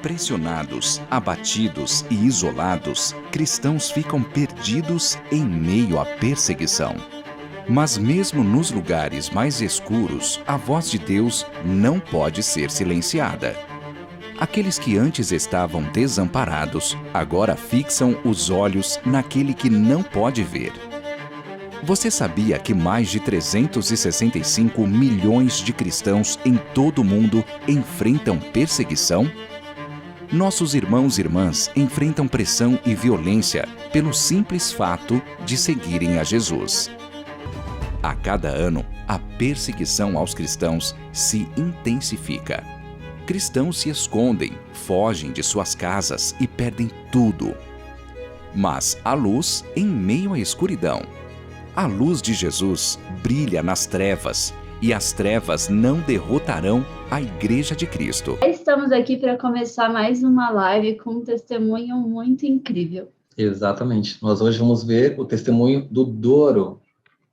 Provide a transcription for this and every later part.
pressionados, abatidos e isolados, cristãos ficam perdidos em meio à perseguição. Mas mesmo nos lugares mais escuros, a voz de Deus não pode ser silenciada. Aqueles que antes estavam desamparados, agora fixam os olhos naquele que não pode ver. Você sabia que mais de 365 milhões de cristãos em todo o mundo enfrentam perseguição? Nossos irmãos e irmãs enfrentam pressão e violência pelo simples fato de seguirem a Jesus. A cada ano, a perseguição aos cristãos se intensifica. Cristãos se escondem, fogem de suas casas e perdem tudo. Mas há luz em meio à escuridão. A luz de Jesus brilha nas trevas e as trevas não derrotarão a Igreja de Cristo. Estamos aqui para começar mais uma live com um testemunho muito incrível. Exatamente. Nós hoje vamos ver o testemunho do Doru.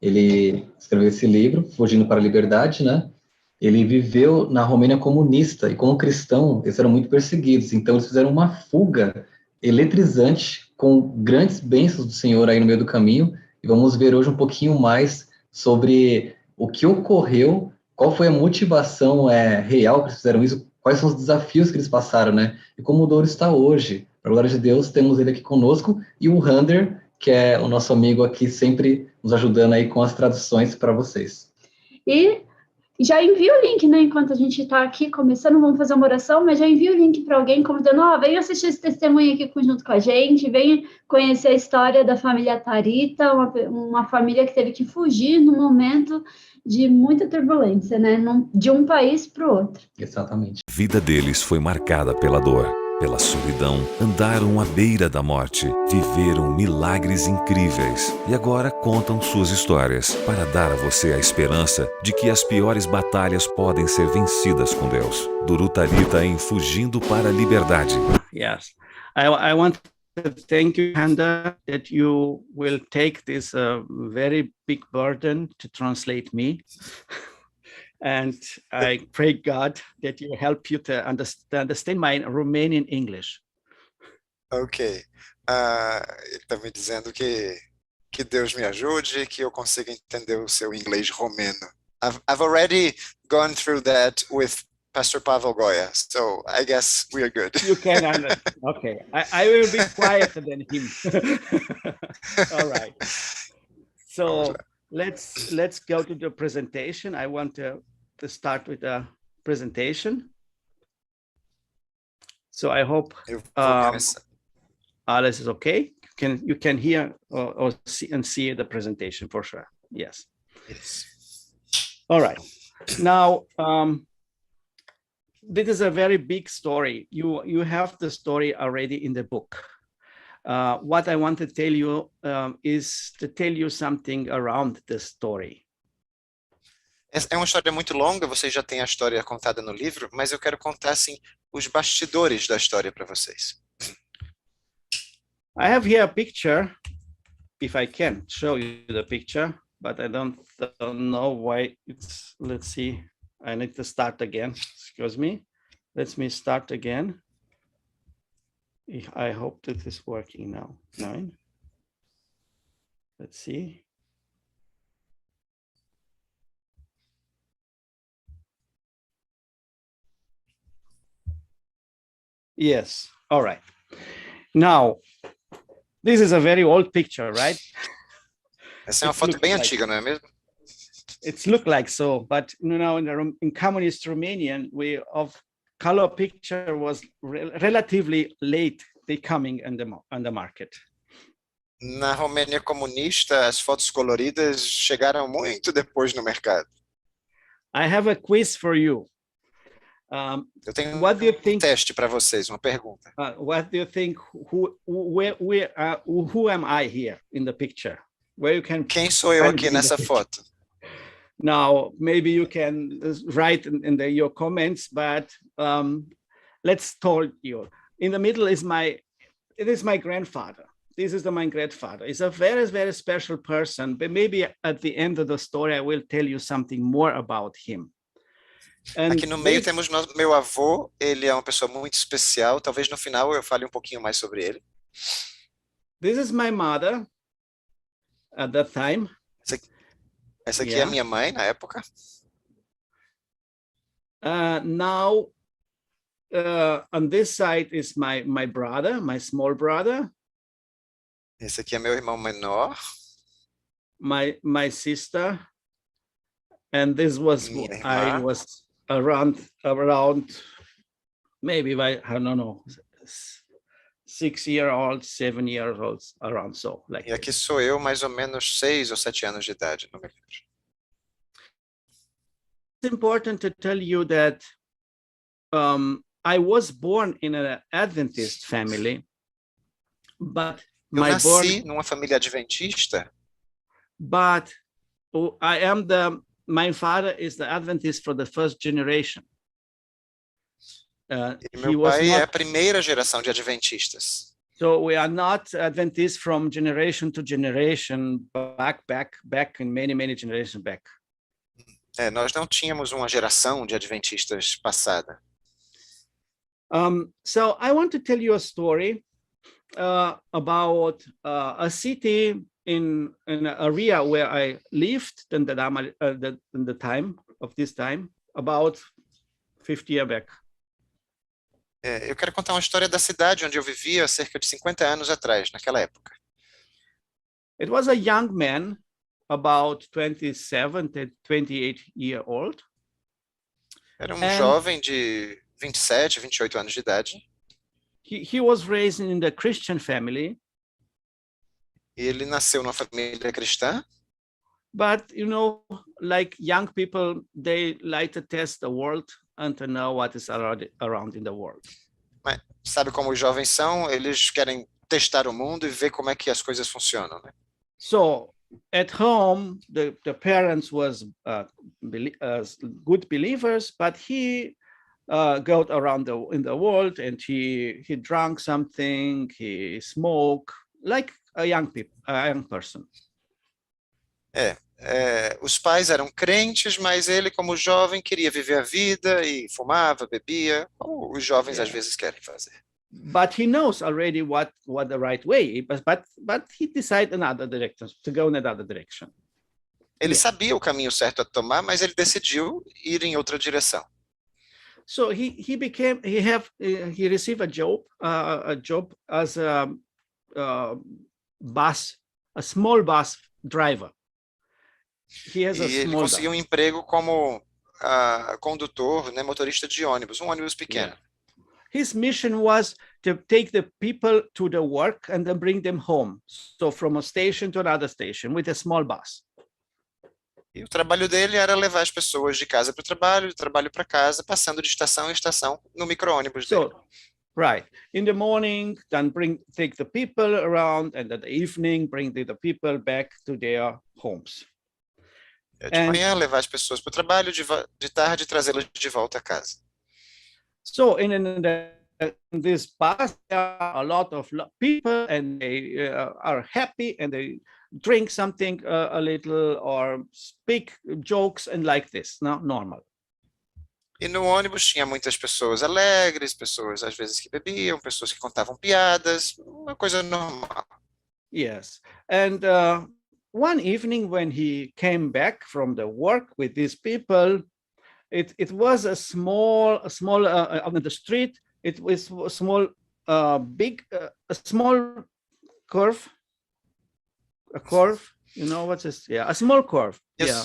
Ele escreveu esse livro, Fugindo para a Liberdade, né? Ele viveu na Romênia Comunista e como cristão eles eram muito perseguidos. Então eles fizeram uma fuga eletrizante com grandes bênçãos do Senhor aí no meio do caminho. E vamos ver hoje um pouquinho mais sobre o que ocorreu, qual foi a motivação real que eles fizeram isso, quais são os desafios que eles passaram, né? E como o Doru está hoje. Para a glória de Deus, temos ele aqui conosco e o Hander, que é o nosso amigo aqui, sempre nos ajudando aí com as traduções para vocês. E já envia o link, né? Enquanto a gente está aqui começando, vamos fazer uma oração, mas já envia o link para alguém, convidando, venha assistir esse testemunho aqui junto com a gente, venha conhecer a história da família Tarita, uma família que teve que fugir no momento de muita turbulência, né? De um país para o outro. Exatamente. A vida deles foi marcada pela dor, pela solidão, andaram à beira da morte, viveram milagres incríveis e agora contam suas histórias para dar a você a esperança de que as piores batalhas podem ser vencidas com Deus. Doru Tarita em Fugindo para a Liberdade. Yes, I want to thank you, Handa, that you will take this very big burden to translate me. And I pray God that you help you to understand my Romanian English. Ok. Ele está me dizendo que Deus me ajude, que eu consiga entender o seu inglês romeno. I've already gone through that with Pastor Pavel Goya, so I guess we are good. You can understand. Okay. I will be quieter than him. All right. So let's go to the presentation. I want to start with a presentation. So I hope Alice is okay. You can hear or see the presentation for sure. Yes. Yes. All right. Now, this is a very big story. You have the story already in the book. What I want to tell you is to tell you something around the story. É uma história muito longa, vocês já têm a história contada no livro, mas eu quero contar assim os bastidores da história para vocês. I have here a picture, if I can show you the picture, but I don't know why it's, let's see, I need to start again, excuse me. Let me start again. I hope that is working now. Let's see. Yes, all right. Now, this is a very old picture, right? Essa é uma foto bem antiga, não é mesmo? It's look like so, but in communist Romanian, of color picture was relatively late they coming on the market. Na Romênia Comunista, as fotos coloridas chegaram muito depois no mercado. I have a quiz for you. Eu tenho um teste para vocês, uma pergunta. What do you think? Who am I here in the picture? Where you can? Quem sou eu aqui nessa foto? Now, maybe you can write in your comments, but let's tell you. In the middle is my grandfather. This is my grandfather. He's a very, very special person, but maybe at the end of the story, I will tell you something more about him. And Aqui no meio temos meu avô, ele é uma pessoa muito especial, talvez no final eu fale um pouquinho mais sobre ele. This is my mother at that time. Essa aqui é a minha mãe na época. Now, on this side is my brother, my small brother. Esse aqui é meu irmão menor. My sister. And this was, I was around maybe I don't know, 6-year-old, 7-year-old, around so. Like e aqui sou eu, mais ou menos 6 ou 7 anos de idade, não me lembro. It's important to tell you that I was born in an Adventist family, but eu nasci numa família adventista. But my father is the Adventist for the first generation. E meu pai é a primeira geração de adventistas. So we are not Adventists from generation to generation, back in many generations back. Nós não tínhamos uma geração de adventistas passada. So I want to tell you a story about a city in an area where I lived in the time of this time, about 50 years back. Eu quero contar uma história da cidade onde eu vivia cerca de 50 anos atrás, naquela época. It was a young man, about 27 to 28 years old. Era jovem de 27, 28 anos de idade. He was raised in the Christian family. E ele nasceu numa família cristã. But you know, like young people, they like to test the world and to know what is around in the world. Mas sabe como os jovens são? Eles querem testar o mundo e ver como é que as coisas funcionam, né? So at home, the parents was good believers, but he got around in the world and he drank something, he smoked, like a young person. Os pais eram crentes, mas ele, como jovem, queria viver a vida e fumava, bebia, como os jovens às vezes querem fazer. But he knows already what the right way, but he decided another direction, to go in another direction. Ele sabia o caminho certo a tomar, mas ele decidiu ir em outra direção. So he received a job as a small bus driver. Ele conseguiu um emprego como condutor, né, motorista de ônibus, um ônibus pequeno. Yeah. His mission was to take the people to the work and then bring them home. So from a station to another station with a small bus. E o trabalho dele era levar as pessoas de casa para o trabalho, de trabalho para casa, passando de estação em estação no micro-ônibus dele. Right. In the morning, then take the people around, and at the evening, bring the people back to their homes. De manhã, levar as pessoas para o trabalho, de tarde, trazê-las de volta a casa. So in this bus, there are a lot of people, and they are happy, and they drink something a little, or speak jokes, and like this, normal. E no ônibus tinha muitas pessoas alegres, pessoas às vezes que bebiam, pessoas que contavam piadas, uma coisa normal. Yes, and one evening when he came back from the work with these people, it was a small on the street. It was a small, a small curve. A curve, you know what is? Yeah, a small curve. Yes. Yeah.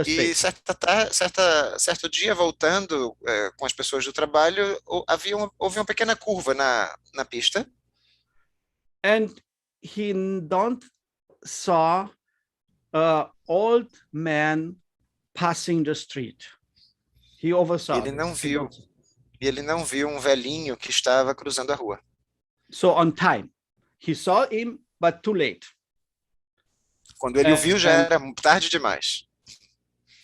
E certo dia, voltando com as pessoas do trabalho, houve uma pequena curva na pista. And he don't saw an old man passing the street. He oversaw. Ele não viu um velhinho que estava cruzando a rua. So on time, he saw him, but too late. Quando ele o viu, já era tarde demais.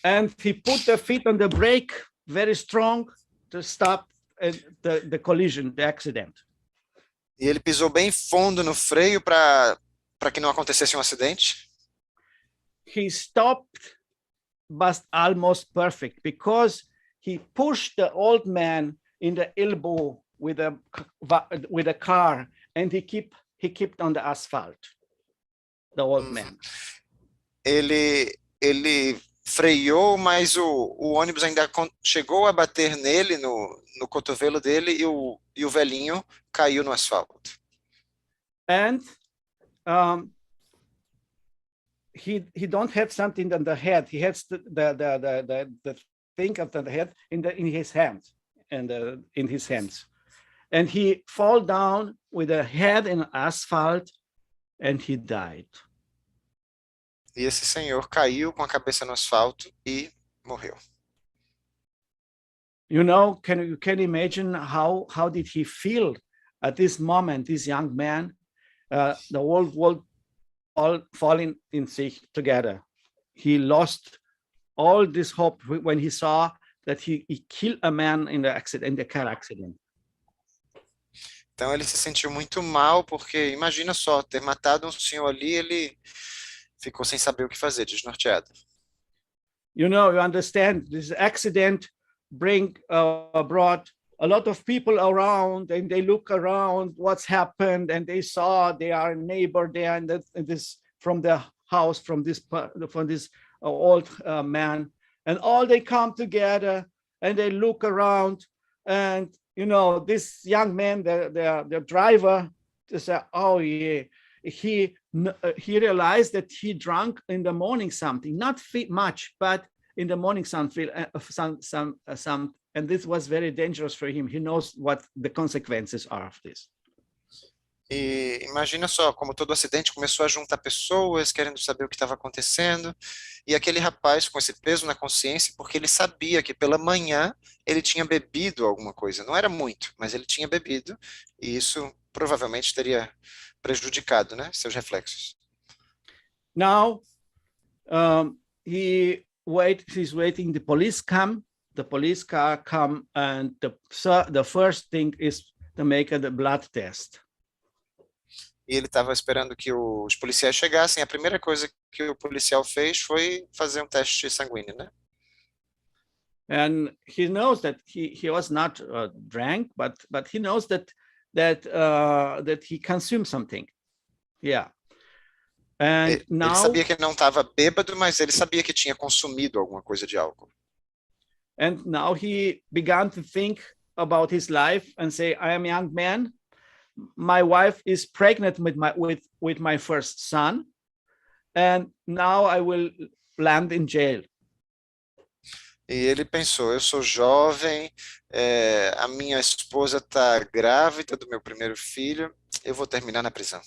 And he put the feet on the brake very strong to stop the collision, the accident. E ele pisou bem fundo no freio para que não acontecesse um acidente. He stopped but almost perfect, because he pushed the old man in the elbow with a car, and he kept on the asphalt, the old man. Ele freou, mas o ônibus ainda chegou a bater nele, no cotovelo dele, e o velhinho caiu no asfalto. And he don't have something on the head. He has the thing of the head in his hands, and in his hands, and he fall down with a head in asphalt, and he died. E esse senhor caiu com a cabeça no asfalto e morreu. You know, you can imagine how did he feel at this moment, this young man, the whole world all falling in sich together. He lost all this hope when he saw that he killed a man in the car accident. Então ele se sentiu muito mal, porque imagina só, ter matado um senhor ali, ele ficou sem saber o que fazer, desnorteado. You know, you understand, this accident brought a lot of people around, and they look around what's happened, and they saw they are a neighbor there, and this from the house, from this old man, and all they come together and they look around, and you know, this young man, the driver, said, oh yeah, he realized that he drank in the morning something, not much, but in the morning some, and this was very dangerous for him. He knows what the consequences are of this. E imagina só, como todo acidente começou a juntar pessoas querendo saber o que estava acontecendo, e aquele rapaz com esse peso na consciência, porque ele sabia que pela manhã ele tinha bebido alguma coisa. Não era muito, mas ele tinha bebido, e isso provavelmente teria prejudicado, né, seus reflexos. Now, he's waiting, the police car come, and the first thing is to make the blood test. E ele estava esperando que os policiais chegassem. A primeira coisa que o policial fez foi fazer um teste sanguíneo, né? And he knows that he was not drank, but he knows that he consumed something. Yeah. And now, ele sabia que não estava bêbado, mas ele sabia que tinha consumido alguma coisa de álcool. And now he began to think about his life and say, I am a young man. My wife is pregnant with my first son, and now I will land in jail. E ele pensou, eu sou jovem, a minha esposa está grávida do meu primeiro filho, eu vou terminar na prisão.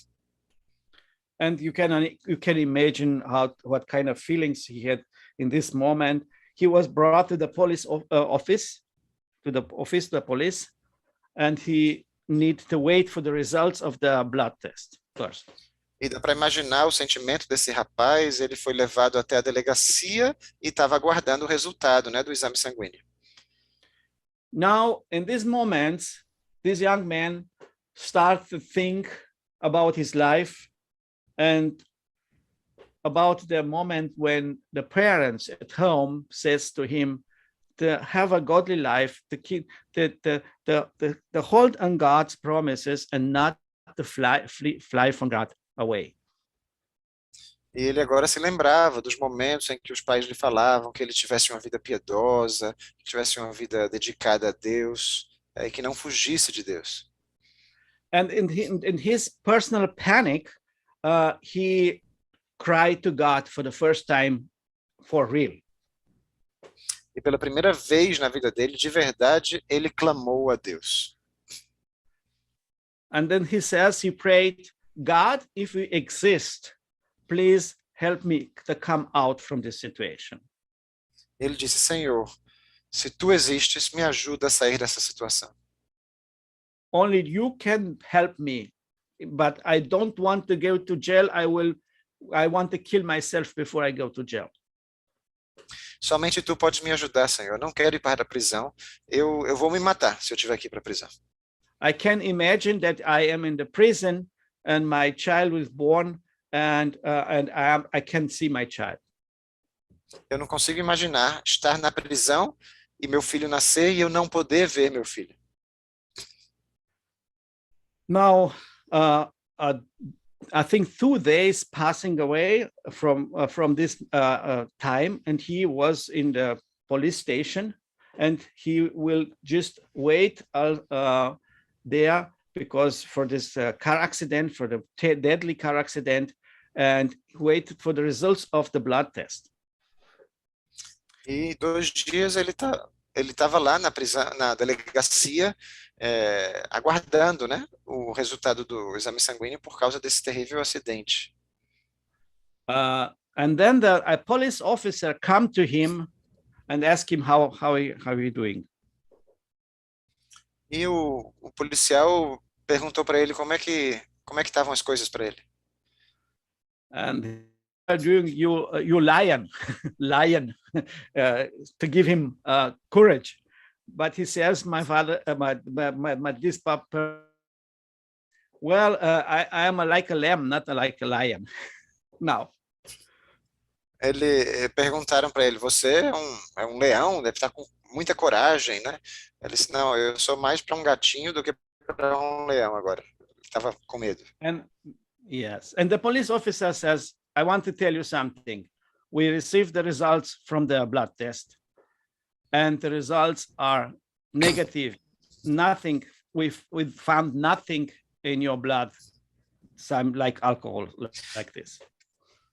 And you can imagine what kind of feelings he had in this moment. He was brought to the police office, the police, and he need to wait for the results of the blood test first. E dá para imaginar o sentimento desse rapaz. Ele foi levado até a delegacia e estava aguardando o resultado, né, do exame sanguíneo. Now, in this moment, this young man starts to think about his life and about the moment when the parents at home says to him to have a godly life, to keep the hold on God's promises and not to fly from God away. E ele agora se lembrava dos momentos em que os pais lhe falavam que ele tivesse uma vida piedosa, que tivesse uma vida dedicada a Deus, e que não fugisse de Deus. And in his personal panic, he cried to God for the first time, for real. E pela primeira vez na vida dele, de verdade, ele clamou a Deus. And then he prayed, God, if you exist, please help me to come out from this situation. Ele disse, Senhor, se tu existes, me ajuda a sair dessa situação. Only you can help me, but I don't want to go to jail. I want to kill myself before I go to jail. Somente tu podes me ajudar, Senhor. Eu não quero ir para a prisão. Eu vou me matar se eu estiver aqui para a prisão. I can imagine that I am in the prison and my child was born, and I can see my child. Eu não consigo imaginar estar na prisão e meu filho nascer e eu não poder ver meu filho. Now, I think 2 days passing away from this time, and he was in the police station, and he will just wait there because for this car accident, for the deadly car accident, and wait for the results of the blood test. E 2 dias ele estava lá na prisão, na delegacia, aguardando, né, o resultado do exame sanguíneo por causa desse terrível acidente. And then a police officer come to him and ask him how he doing. E o policial perguntou para ele como é que estavam as coisas para ele. And doing you lion to give him courage, but he says, my father, this papa, well, I am like a lamb, not like a lion. Now. Perguntaram para ele, você é um leão, deve estar com muita coragem, né? Ele disse, não, eu sou mais para um gatinho do que para um leão agora. Ele estava com medo. And yes, and the police officer says, I want to tell you something. We received the results from the blood test, and the results are negative. Nothing, we found nothing in your blood, some like alcohol, like this.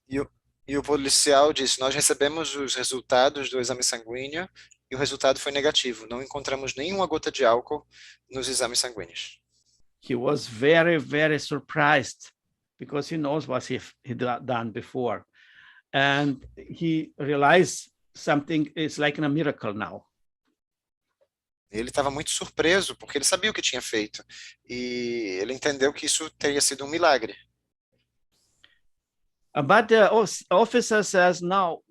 E o policial disse, nós recebemos os resultados do exame sanguíneo e o resultado foi negativo. Não encontramos nenhuma gota de álcool nos exames sanguíneos. He was very, very surprised because he knows what he done before. And he realized something is like a miracle now. Ele estava muito surpreso porque ele sabia o que tinha feito. E ele entendeu que isso teria sido um milagre. But the officer says, no,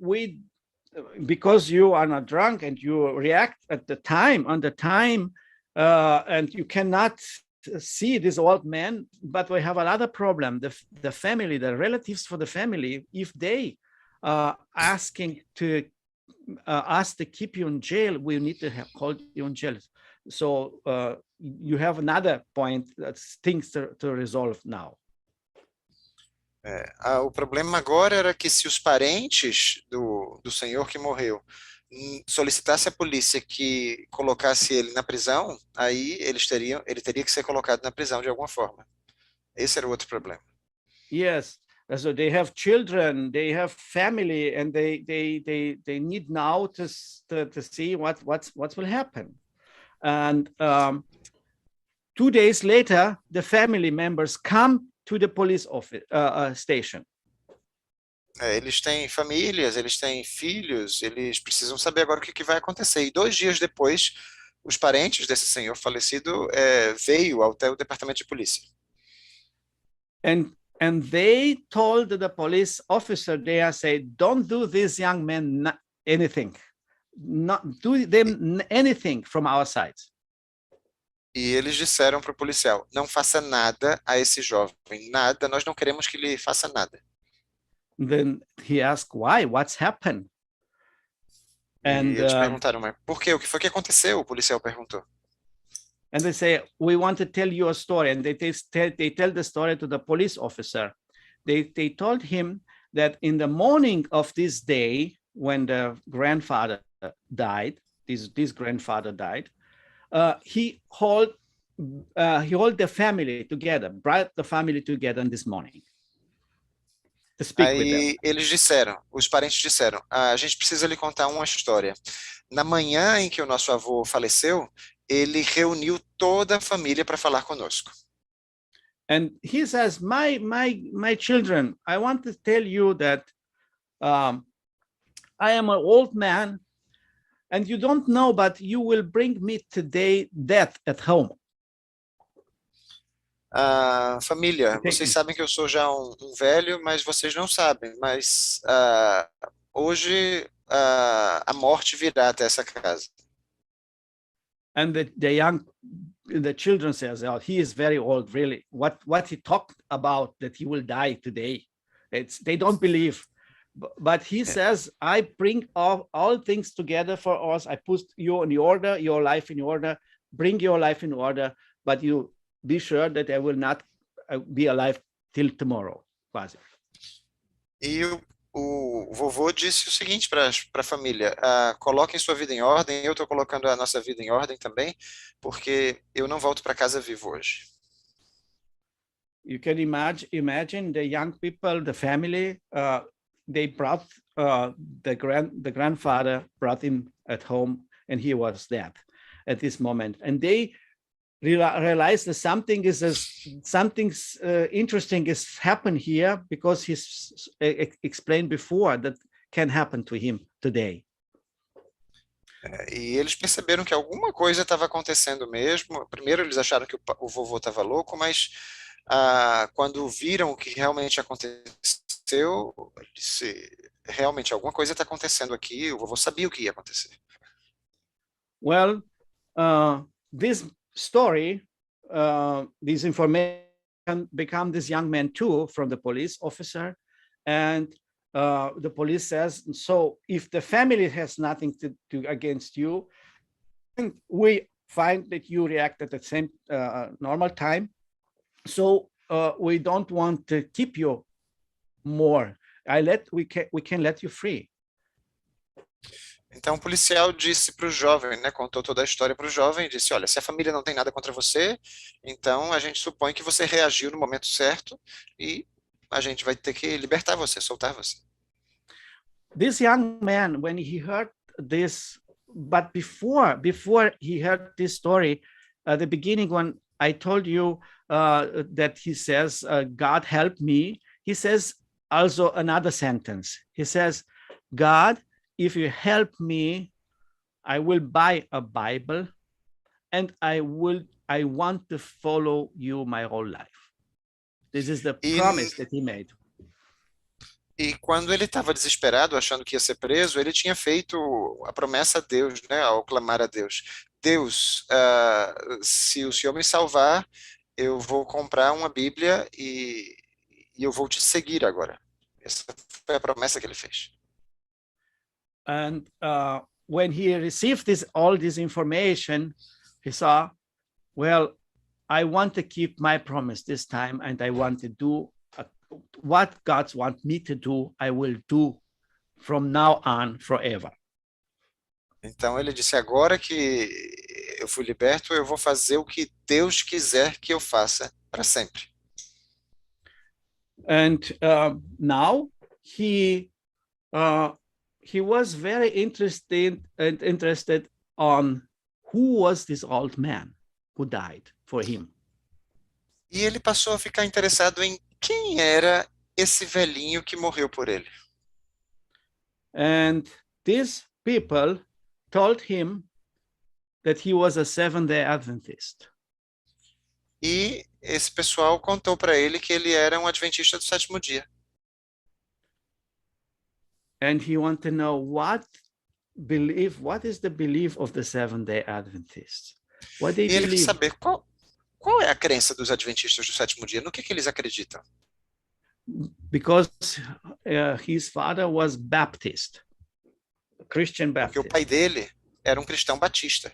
because you are not drunk and you react on the time, and you cannot see this old man, but we have another problem. The family, the relatives for the family, if they asking to us to keep you in jail, we need to hold you in jail. So you have another point, that's things to resolve now. O problema agora era que se os parentes do senhor que morreu solicitassem à polícia que colocasse ele na prisão, aí ele teria que ser colocado na prisão de alguma forma. Esse era o outro problema. Yes, so they have children, they have family, and they need now to see what will happen. And 2 days later, the family members come to the police office station. Eles têm famílias, eles têm filhos, eles precisam saber agora o que vai acontecer. E 2 dias depois, os parentes desse senhor falecido veio até o departamento de polícia. And they told the police officer there, say, don't do this young man anything, not do them anything from our side. E eles disseram para o policial, não faça nada a esse jovem, nada, nós não queremos que ele faça nada. Then he asked, why? What's happened? And eles perguntaram, mas por quê? O que foi que aconteceu? O policial perguntou. And they say, we want to tell you a story. And they tell the story to the police officer. They told him that in the morning of this day, when the grandfather died, this grandfather died, he hold the family together, brought the family together this morning. To speak with them. Eles disseram, os parentes disseram, a gente precisa lhe contar uma história. Na manhã em que o nosso avô faleceu, ele reuniu toda a família para falar conosco. And he says, my children, I want to tell you that I am an old man, and you don't know, but you will bring me today death at home. Família, vocês sabem que eu sou já um velho, mas vocês não sabem, mas hoje a morte virá até essa casa. And the children says, oh, he is very old, really. What he talked about that he will die today, they don't believe. But he says, I bring all things together for us. I put you in order, your life in order, bring your life in order, but you be sure that I will not be alive till tomorrow. Quase. E o vovô disse o seguinte para a família: coloquem sua vida em ordem, eu estou colocando a nossa vida em ordem também, porque eu não volto para casa vivo hoje. You can imagine the young people, the family, they brought the grandfather brought him at home, and he was dead at this moment. And they realized that something interesting is happened here, because he's explained before that can happen to him today. E eles perceberam que alguma coisa estava acontecendo mesmo. Primeiro eles acharam que o vovô estava louco, mas quando viram o que realmente aconteceu, disse, realmente alguma coisa está acontecendo aqui. O vovô sabia o que ia acontecer. Well, this story, this information become this young man too from the police officer, and the police says, so if the family has nothing to do against you, and we find that you react at the same normal time, so we don't want to keep you more. We can let you free. Então o policial disse para o jovem, né, contou toda a história para o jovem, e disse, olha, se a família não tem nada contra você, então a gente supõe que você reagiu no momento certo e a gente vai ter que libertar você, soltar você. This young man, when he heard this, but before he heard this story, the beginning when I told you that he says, God help me, he says also another sentence. He says, God, if you help me, I will buy a Bible and I want to follow you my whole life. This is the promise that he made. E quando ele estava desesperado, achando que ia ser preso, ele tinha feito a promessa a Deus, né, ao clamar a Deus. Deus, se o Senhor me salvar, eu vou comprar uma Bíblia e eu vou te seguir agora. Essa foi a promessa que ele fez. And when he received all this information, he saw, well, I want to keep my promise this time, and I want to do what God wants me to do, I will do from now on forever. Então ele disse, agora que eu fui liberto, eu vou fazer o que Deus quiser que eu faça para sempre. And now he was very interested on who was this old man who died for him. E ele passou a ficar interessado em quem era esse velhinho que morreu por ele. And these people told him that he was a Seventh-day Adventist. E esse pessoal contou para ele que ele era um adventista do sétimo dia. And he wanted to know what is the belief of the Seventh-day Adventists? What they E ele quis believe? saber qual é a crença dos adventistas do sétimo dia, no que eles acreditam. Because his father was Baptist, Christian Porque o Baptist. pai dele era um cristão batista.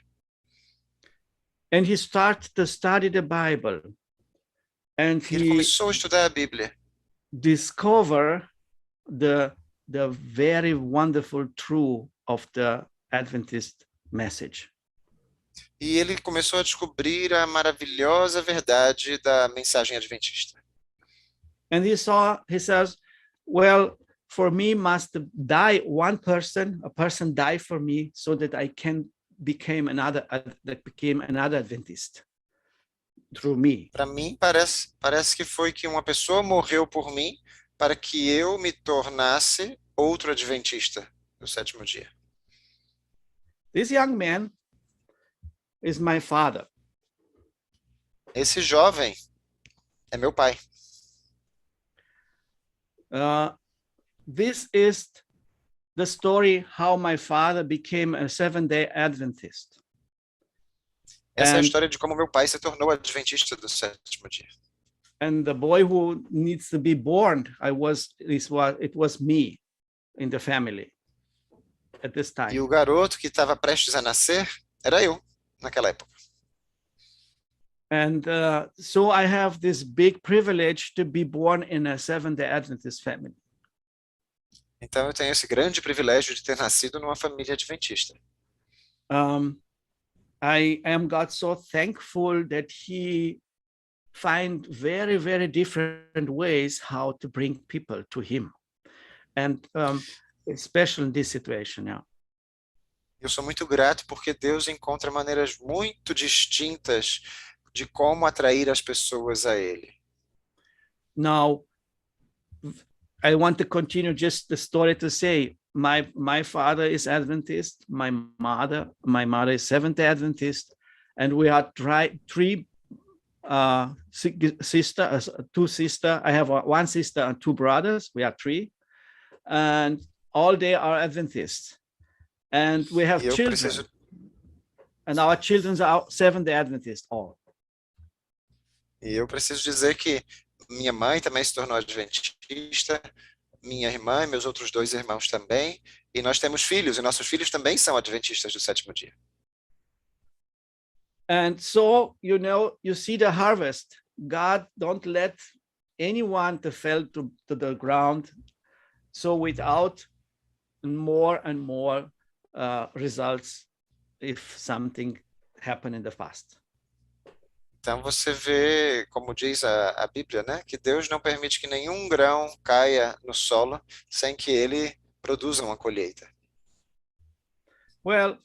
And he started to study the Bible. And Ele he começou a estudar a Bíblia. discovered the very wonderful truth of the Adventist message. E ele começou a descobrir a maravilhosa verdade da mensagem adventista. And he says, well, for me must die a person die for me so that I can become another Adventist through me. Para mim, parece que foi que uma pessoa morreu por mim para que eu me tornasse outro adventista do sétimo dia. This young man is my father. Esse jovem é meu pai. This is the story how my father became a Seventh-day Adventist. Essa é a história de como meu pai se tornou adventista do sétimo dia. And the boy who needs to be born, it was me. in the family at this time. E o garoto que estava prestes a nascer era eu, naquela época. And so I have this big privilege to be born in a Seventh-day Adventist family. Então eu tenho esse grande privilégio de ter nascido numa família adventista. I am God so thankful that He find very, very different ways how to bring people to Him, and especially in this situation. Yeah. Eu sou muito grato porque Deus encontra maneiras muito distintas de como atrair as pessoas a Ele. Now, I want to continue just the story to say my father is Adventist, my mother is Seventh-day Adventist, and we are three sisters, two sisters. I have one sister and two brothers. We are three, and all they are Adventists. And we have children, and our children are Seventh-day Adventists all. E eu preciso dizer que minha mãe também se tornou adventista, minha irmã e meus outros dois irmãos também, e nós temos filhos, e nossos filhos também são adventistas do sétimo dia. And so, you see the harvest. God don't let anyone to fall to the ground. So without more and more results if something happened in the past. Então você vê, como diz a Bíblia, né, que Deus não permite que nenhum grão caia no solo sem que ele produza uma colheita. Well,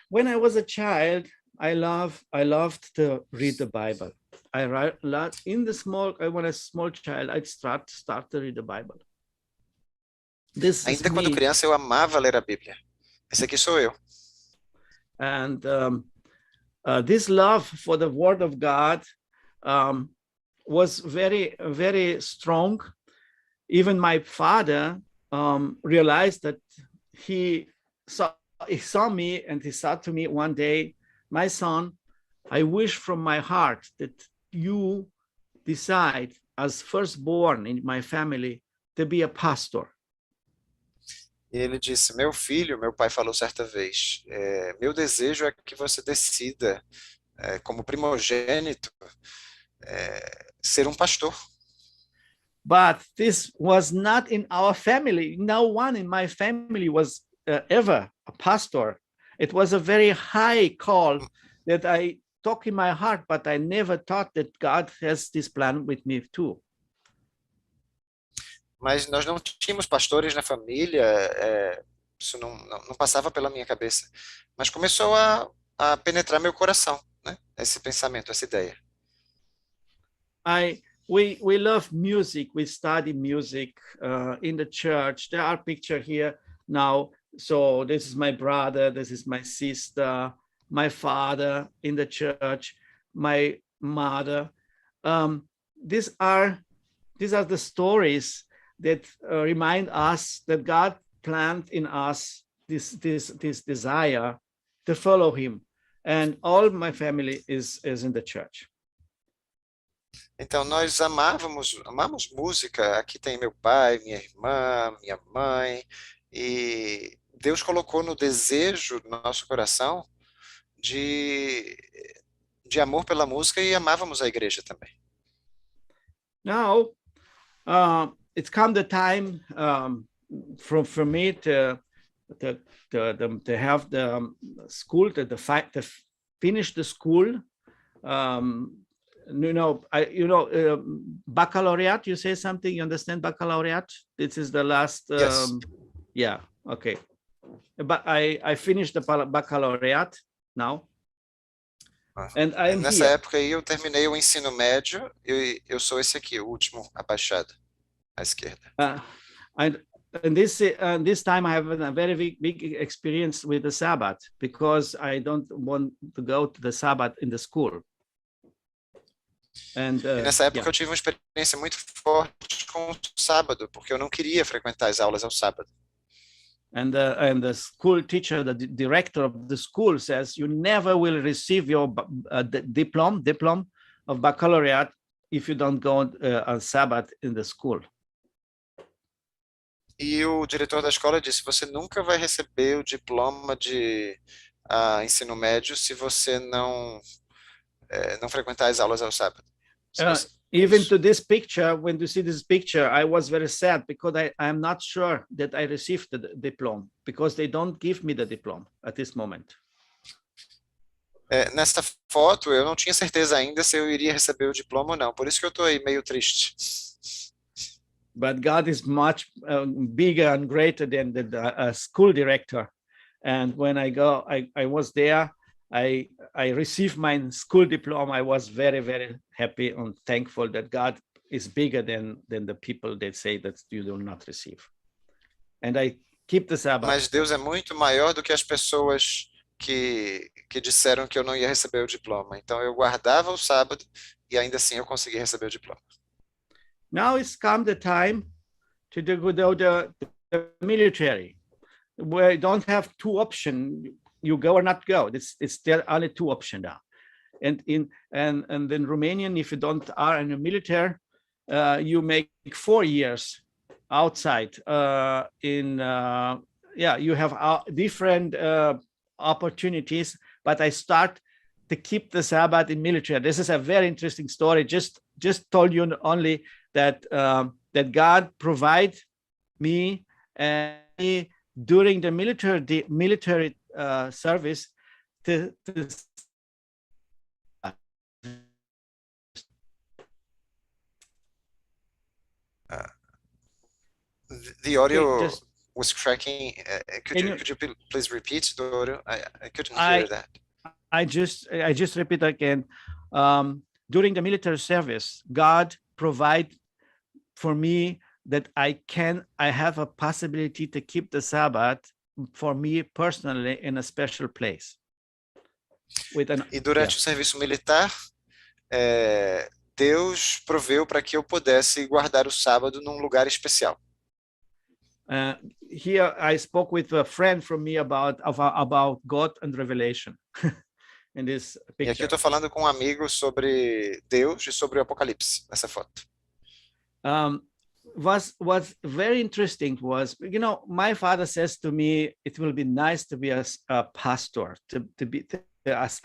when I was a child, I loved to read the Bible. When a small child, I'd start to read the Bible. Ainda quando criança eu amava ler a Bíblia. Esse aqui sou eu. And this love for the Word of God was very, very strong. Even my father realized that he saw me, and he said to me one day, "My son, I wish from my heart that you decide, as firstborn in my family, to be a pastor." E ele disse, meu filho, meu pai falou certa vez, meu desejo é que você decida, como primogênito, ser um pastor. But this was not in our family. No one in my family was ever a pastor. It was a very high call that I took in my heart, but I never thought that God has this plan with me too. Mas nós não tínhamos pastores na família, isso não passava pela minha cabeça. Mas começou a penetrar meu coração, né? Esse pensamento, essa ideia. We love music. We study music in the church. There are pictures here now. So this is my brother, this is my sister, my father in the church, my mother. These are the stories that remind us that God planted in us this desire to follow Him, and all my family is in the church. Então nós amamos música. Aqui tem meu pai, minha irmã, minha mãe, e Deus colocou no desejo do nosso coração de amor pela música, e amávamos a igreja também. Now, it's come the time for me to have the school, to finish the school. Baccalaureate. You say something? You understand baccalaureate? This is the last. Yes. Yeah. Okay. But I finished the baccalaureate now. And I am Nessa here. época aí eu terminei o ensino médio, e eu sou esse aqui, o último abaixado à esquerda. And this time I have a very big experience with the Sabbath, because I don't want to go to the Sabbath in the school. And, e nessa época eu tive uma experiência muito forte com o sábado, porque eu não queria frequentar as aulas ao sábado. And the school teacher, the director of the school, says you never will receive your diploma of baccalaureate if you don't go on Sabbath in the school. E o diretor da escola disse: você nunca vai receber o diploma de ensino médio se você não frequentar as aulas ao sábado. Se Uh, você- even to this picture, when you see this picture, I was very sad because I'm not sure that I received the diploma because they don't give me the diploma at this moment. Nessa foto, eu não tinha certeza ainda se eu iria receber o diploma ou não. Por isso que eu estou aí meio triste. But God is much bigger and greater than the school director. And when I was there, I received my school diploma. I was very, very happy and thankful that God is bigger than the people that say that you do not receive. And I keep the Sabbath. Mas Deus é muito maior do que as pessoas que disseram que eu não ia receber o diploma. Então eu guardava o sábado e ainda assim eu consegui receber o diploma. Now it's come the time to go to the military, where you don't have two options. You go or not go. It's there only two options now. And in Romanian, if you don't are in the military, you make 4 years outside. You have different opportunities. But I start to keep the Sabbath in military. This is a very interesting story. Just told you only that that God provide me during the military service to The audio just was cracking. Could you please repeat, Doru? I couldn't hear that. I just repeat again. During the military service, God provide for me that I have a possibility to keep the Sabbath for me personally in a special place. E durante o serviço militar, Deus proveu para que eu pudesse guardar o sábado num lugar especial. Here I spoke with a friend from me about God and revelation. In this picture. E aqui eu estou falando com um amigo sobre Deus e sobre o Apocalipse, nessa foto. What's very interesting was, my father says to me, it will be nice to be a pastor, to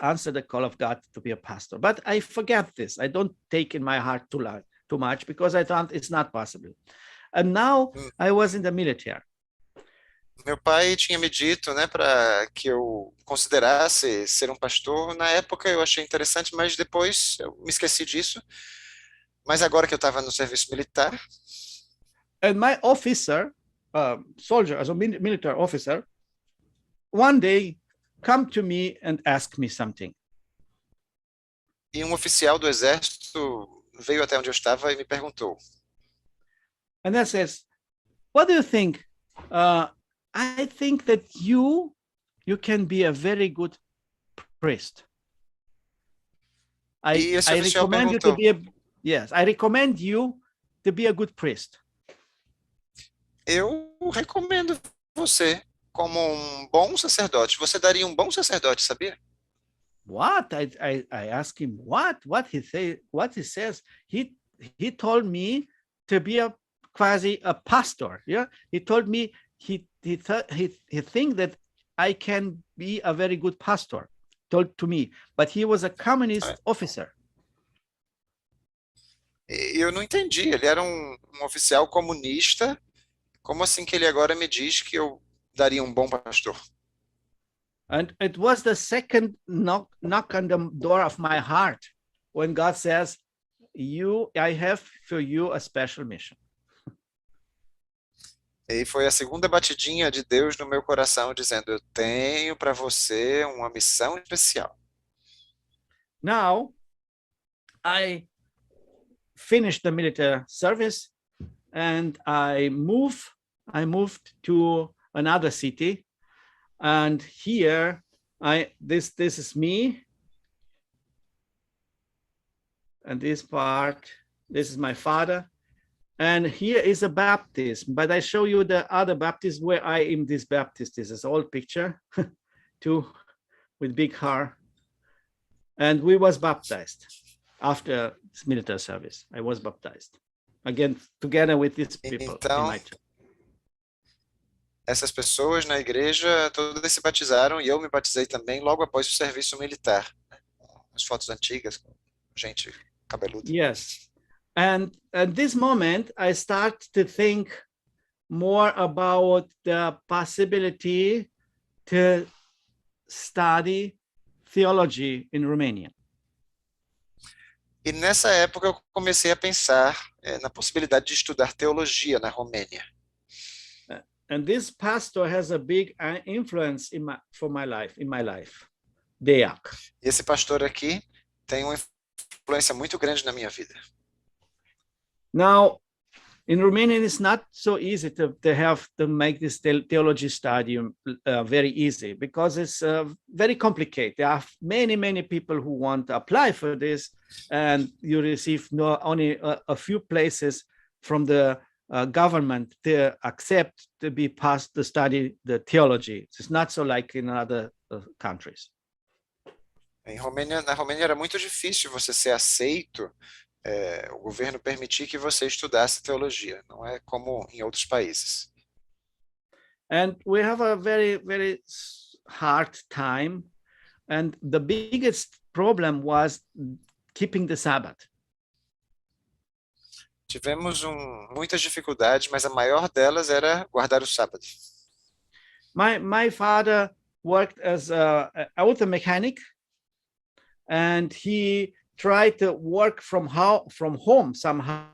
answer the call of God to be a pastor. But I forget this. I don't take in my heart too much because I thought it's not possible. And now I was in the military. Meu pai tinha me dito, para que eu considerasse ser um pastor. Na época eu achei interessante, mas depois eu me esqueci disso. Mas agora que eu estava no serviço militar. And my officer, soldier, as a military officer, one day come to me and ask me something. E um oficial do exército veio até onde eu estava e me perguntou. And that says, what do you think? I think that you can be a very good priest. I recommend you to be I recommend you to be a good priest. Eu recomendo você como um bom sacerdote. Você daria um bom sacerdote, sabia? What? I asked him what he says. He told me to be a pastor. Yeah, he told me he think that I can be a very good pastor. Told to me, but he was a communist officer. Eu não entendi. Ele era um oficial comunista. Como assim que ele agora me diz que eu daria um bom pastor? And it was the second knock on the door of my heart when God says, I have for you a special mission. E foi a segunda batidinha de Deus no meu coração, dizendo: eu tenho para você uma missão especial. Now, I finished the military service and I moved to another city. And here, this is me. And this part, this is my father. And here is a baptism, but I show you the other baptism where I am this Baptist. This is old picture, too, with big hair. And we was baptized after military service. I was baptized again together with these people. Então, essas pessoas na igreja, todas se batizaram e eu me batizei também logo após o serviço militar. As fotos antigas, com gente cabeluda. Yes. And at this moment, I start to think more about the possibility to study theology in Romania. E nessa época eu comecei a pensar na possibilidade de estudar teologia na Romênia. And this pastor has a big influence in my life, Deak. E esse pastor aqui tem uma influência muito grande na minha vida. Now, in Romania, it's not so easy to make this theology study very easy, because it's very complicated. There are many people who want to apply for this, and you receive only a few places from the government to accept to be passed to study the theology. It's not so like in other countries. Na Romênia era muito difícil você ser aceito, o governo permitir que você estudasse teologia, não é como em outros países. And we have a very hard time, and the biggest problem was keeping the Sabbath. Tivemos muitas dificuldades, mas a maior delas era guardar o sábado. My father worked as an auto mechanic, and he tried to work from home somehow,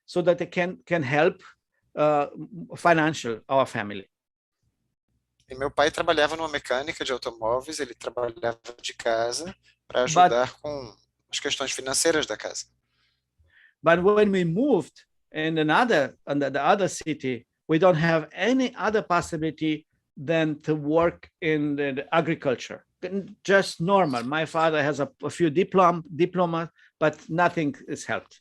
so that they can help our family. E meu pai trabalhava numa mecânica de automóveis, ele trabalhava de casa para ajudar com as questões financeiras da casa. But when we moved in the other city, we don't have any other possibility than to work in the agriculture. Just normal. My father has a few diplomas, but nothing is helped.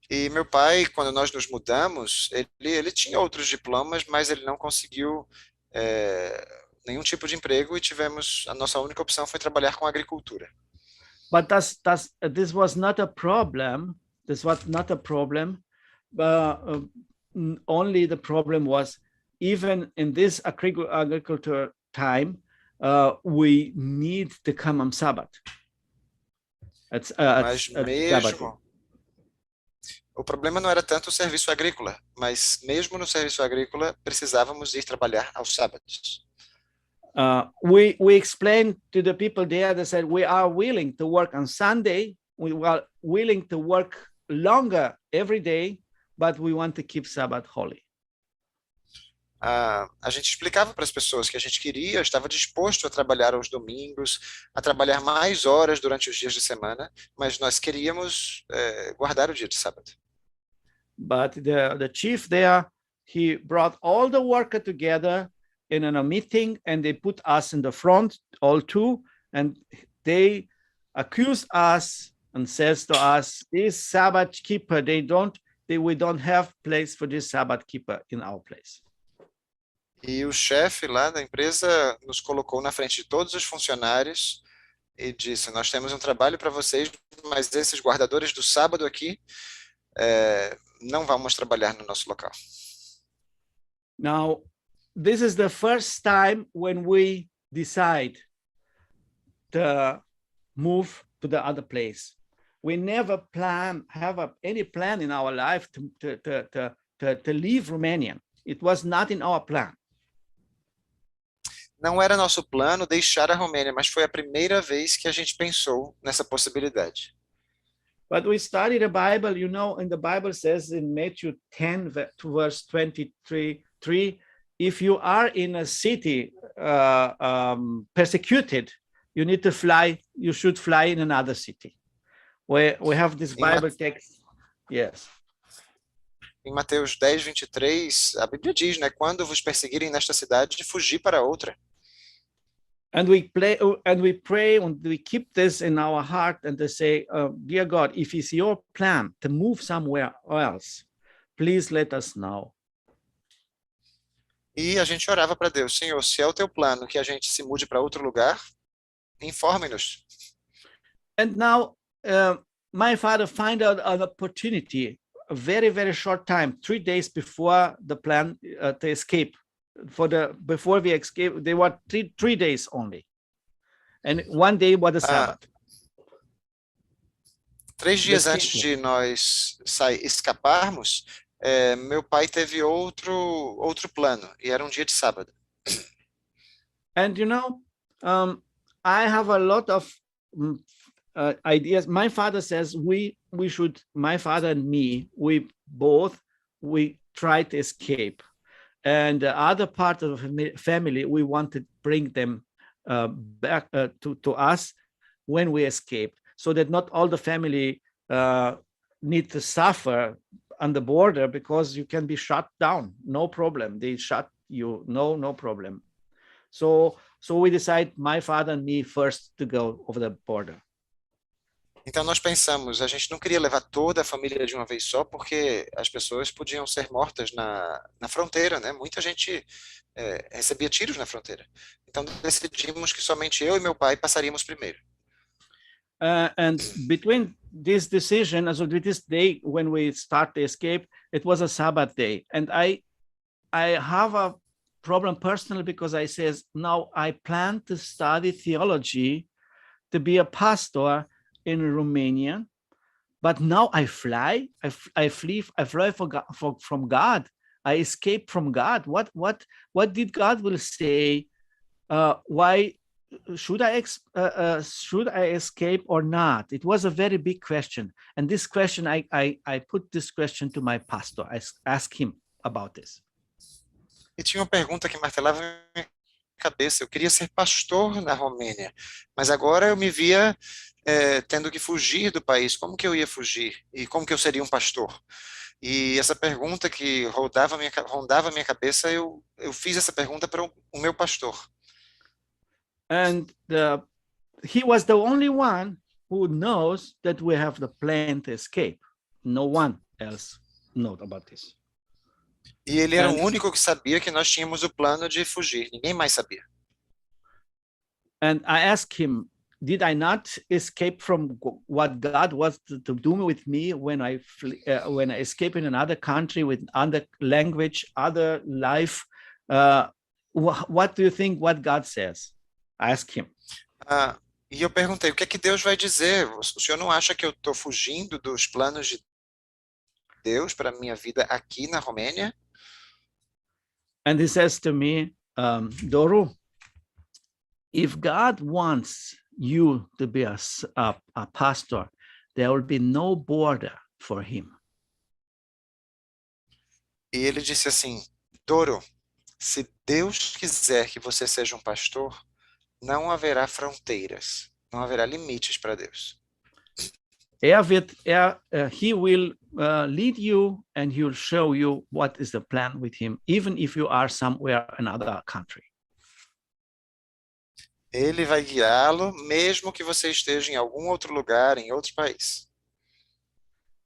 E meu pai, quando nós nos mudamos, ele tinha outros diplomas, mas ele não conseguiu nenhum tipo de emprego e a nossa única opção foi trabalhar com agricultura. But this was not a problem. This was not a problem. Only the problem was, even in this agriculture time, we need to come on Sabbath. Mas mesmo, o problema não era tanto o serviço agrícola, mas mesmo no serviço agrícola precisávamos ir trabalhar aos sábados. We explained to the people there. They said we are willing to work on Sunday. We are willing to work longer every day, but we want to keep Sabbath holy. A gente explicava para as pessoas que a gente estava disposto a trabalhar aos domingos, a trabalhar mais horas durante os dias de semana, mas nós queríamos guardar o dia de sábado. But the chief there, he brought all the workers together in a meeting, and they put us in the front, all two, and they accused us and says to us, this Sabbath keeper, we don't have place for this Sabbath keeper in our place. E o chefe lá da empresa nos colocou na frente de todos os funcionários e disse, nós temos um trabalho para vocês, mas esses guardadores do sábado aqui não vamos trabalhar no nosso local. Now, this is the first time when we decide to move to the other place. We never have any plan in our life to leave Romania. It was not in our plan. Não era nosso plano deixar a Romênia, mas foi a primeira vez que a gente pensou nessa possibilidade. But we study the Bible, and the Bible says in Matthew 10, verse 23, if you are in a city persecuted, you should fly in another city. We have this Bible text. Yes. Em Mateus 10, 23, a Bíblia diz, quando vos perseguirem nesta cidade, fugir para outra. And we pray, and we keep this in our heart, and they say, dear God, if it's your plan to move somewhere else, please let us know. E a gente orava para Deus, Senhor, se é o teu plano que a gente se mude para outro lugar, informe-nos. And now my father find out an opportunity a very, very short time, 3 days before the plan to escape. Before we escape, they were three days only. And one day was the Sabbath. 3 dias antes de nós escaparmos, meu pai teve outro plano, e era um dia de sábado. And you know, I have a lot of ideas. My father says we should, my father and me, we try to escape. And the other part of the family, we want to bring them back to us when we escape, so that not all the family need to suffer on the border, because you can be shut down, no problem. They shut you, no problem. So we decide, my father and me first, to go over the border. Então nós pensamos, a gente não queria levar toda a família de uma vez só, porque as pessoas podiam ser mortas na fronteira, né? Muita gente recebia tiros na fronteira. Então decidimos que somente eu e meu pai passaríamos primeiro. And between this decision, as with this day when we start the escape, it was a Sabbath day, and I have a problem personally, because I says, now I plan to study theology to be a pastor in Romania, but now I fly from God. I escape from God. What did God will say? Why should I escape or not? It was a very big question, and this question I put this question to my pastor. I asked him about this. E tinha uma pergunta que martelava na minha cabeça. Eu queria ser pastor na Romênia, mas agora eu me via tendo que fugir do país. Como que eu ia fugir? E como que eu seria um pastor? E essa pergunta que rondava a minha cabeça, eu fiz essa pergunta para o meu pastor. And he was the only one who knows that we have the plan to escape. No one else knows about this. E ele era o único que sabia que nós tínhamos o plano de fugir. Ninguém mais sabia. And I asked him, did I not escape from what God was to do with me when I escape in another country with other language, other life? What do you think what God says? I asked him. E eu perguntei, o que é que Deus vai dizer? O senhor não acha que eu estou fugindo dos planos de Deus para a minha vida aqui na Romênia? And he says to me, Doru, if God wants you to be a pastor, there will be no border for him. E ele disse assim, Doru, se Deus quiser que você seja um pastor, não haverá fronteiras, não haverá limites para Deus. He will lead you, and he will show you what is the plan with him, even if you are somewhere in another country. Ele vai guiá-lo, mesmo que você esteja em algum outro lugar, em outro país.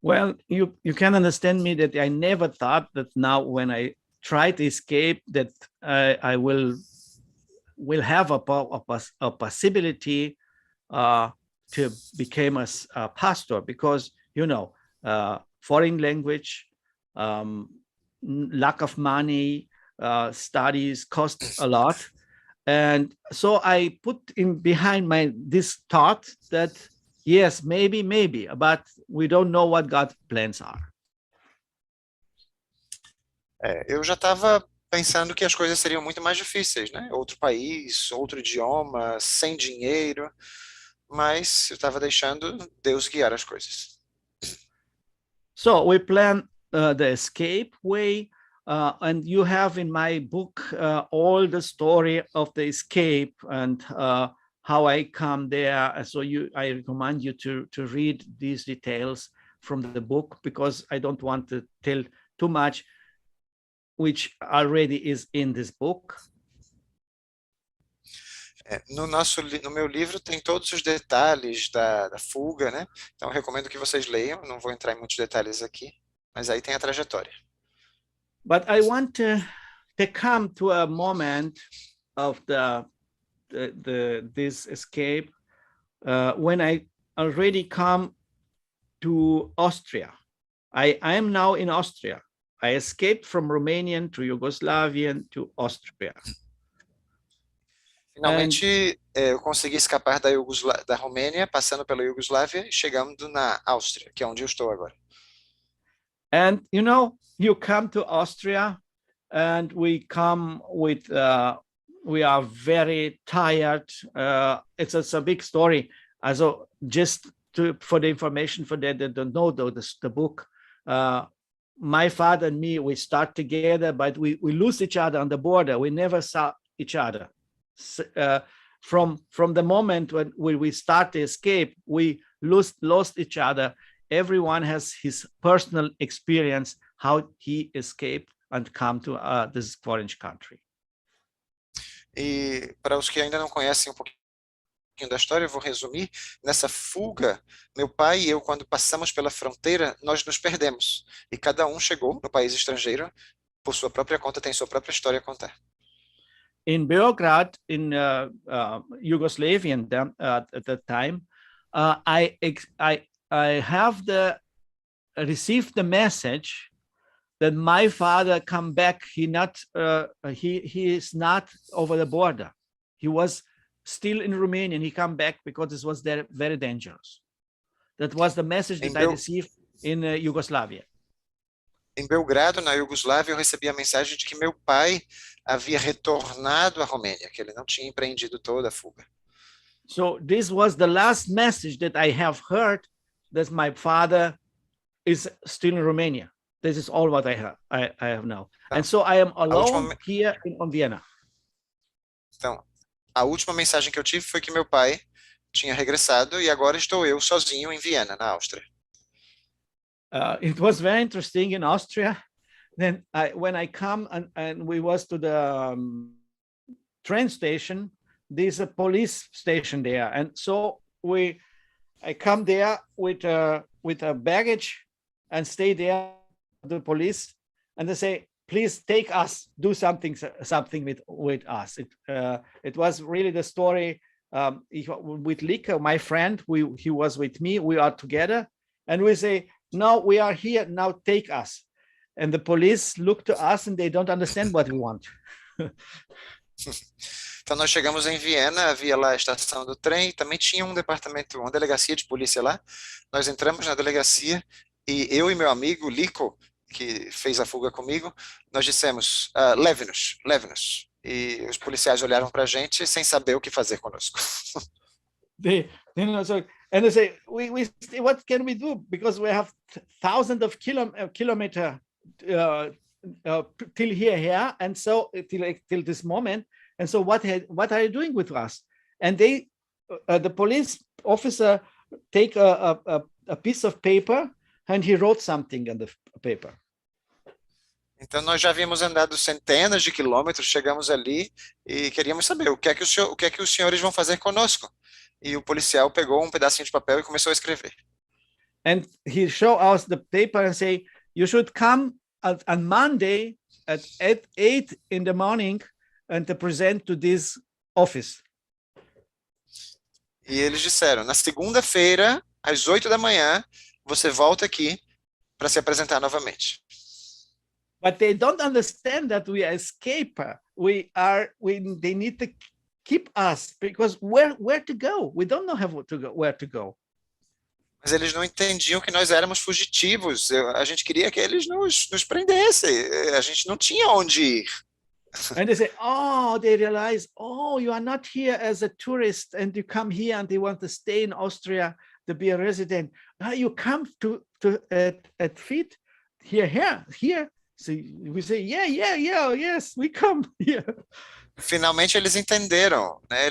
Well, you can understand me that I never thought that now when I try to escape that I will have a possibility to become a pastor, because foreign language, lack of money, studies cost a lot. And so I put behind this thought that yes, maybe, but we don't know what God's plans are. Eu já estava pensando que as coisas seriam muito mais difíceis, né? Outro país, outro idioma, sem dinheiro, mas eu estava deixando Deus guiar as coisas. So we plan the escape way. And you have in my book all the story of the escape and how I come there. So I recommend you to read these details from the book, because I don't want to tell too much, which already is in this book. No meu livro tem todos os detalhes da fuga, né? Então eu recomendo que vocês leiam. Não vou entrar em muitos detalhes aqui, mas aí tem a trajetória. But I want to come to a moment of this escape when I already come to Austria. I am now in Austria. I escaped from Romanian to Yugoslavian to Austria. Finalmente, eu consegui escapar da Romênia, passando pela Iugoslávia e chegando na Áustria, que é onde eu estou agora. And you know, you come to Austria and we come with, we are very tired. It's a big story. Also, just for the information for that don't know the book, my father and me, we start together, but we lose each other on the border. We never saw each other. From the moment when we start the escape, we lost each other. Everyone has his personal experience how he escaped and come to this foreign country. E para os que ainda não conhecem um pouquinho da história, eu vou resumir. Nessa fuga, meu pai e eu, quando passamos pela fronteira, nós nos perdemos. E cada um chegou no país estrangeiro por sua própria conta, tem sua própria história a contar. In Belgrade, in Yugoslavian at that time, I have received the message that my father come back. He is not over the border. He was still in Romania, and he come back because this was very dangerous. That was the message that I received in Yugoslavia. Em Belgrado, na Iugoslávia, eu recebi a mensagem de que meu pai havia retornado à Romênia, que ele não tinha empreendido toda a fuga. So this was the last message that I have heard, that my father is still in Romania. This is all what I have now. And so I am alone here in Vienna. Então, a última mensagem que eu tive foi que meu pai tinha regressado e agora estou eu sozinho em Viena, na Áustria. It was very interesting in Austria. Then when I come and we was to the train station, there's a police station there. And so I come there with a baggage and stay there, the police, and they say, please take us, do something with us. It was really the story with Lika, my friend, he was with me, we are together, and we say, no, we are here, now take us. And the police look to us and they don't understand what we want. Então nós chegamos em Viena, havia lá a estação do trem, também tinha um departamento, uma delegacia de polícia lá. Nós entramos na delegacia e eu e meu amigo Lico, que fez a fuga comigo, nós dissemos, leve-nos, leve-nos. E os policiais olharam para a gente sem saber o que fazer conosco. And they say, what can we do? Because we have thousands of kilometers till here, and so till this moment. And so what are you doing with us? And the police officer take a piece of paper and he wrote something on the paper. Então nós já havíamos andado centenas de quilômetros, chegamos ali e queríamos saber o que é que os senhores vão fazer conosco. E o policial pegou um pedacinho de papel e começou a escrever. And he showed us the paper and say, you should come on Monday at 8 in the morning and to present to this office. E eles disseram, na segunda-feira, às 8 da manhã, você volta aqui para se apresentar novamente. But they don't understand that we are escaper. They need to keep us, because where to go? We don't know where to go. Mas eles não entendiam que nós éramos fugitivos. A gente queria que eles nos prendessem. A gente não tinha onde ir. And they say, they realize, you are not here as a tourist, and you come here and they want to stay in Austria to be a resident. You come at feet here. So we say, yes, we come here. Finalmente eles entenderam, né?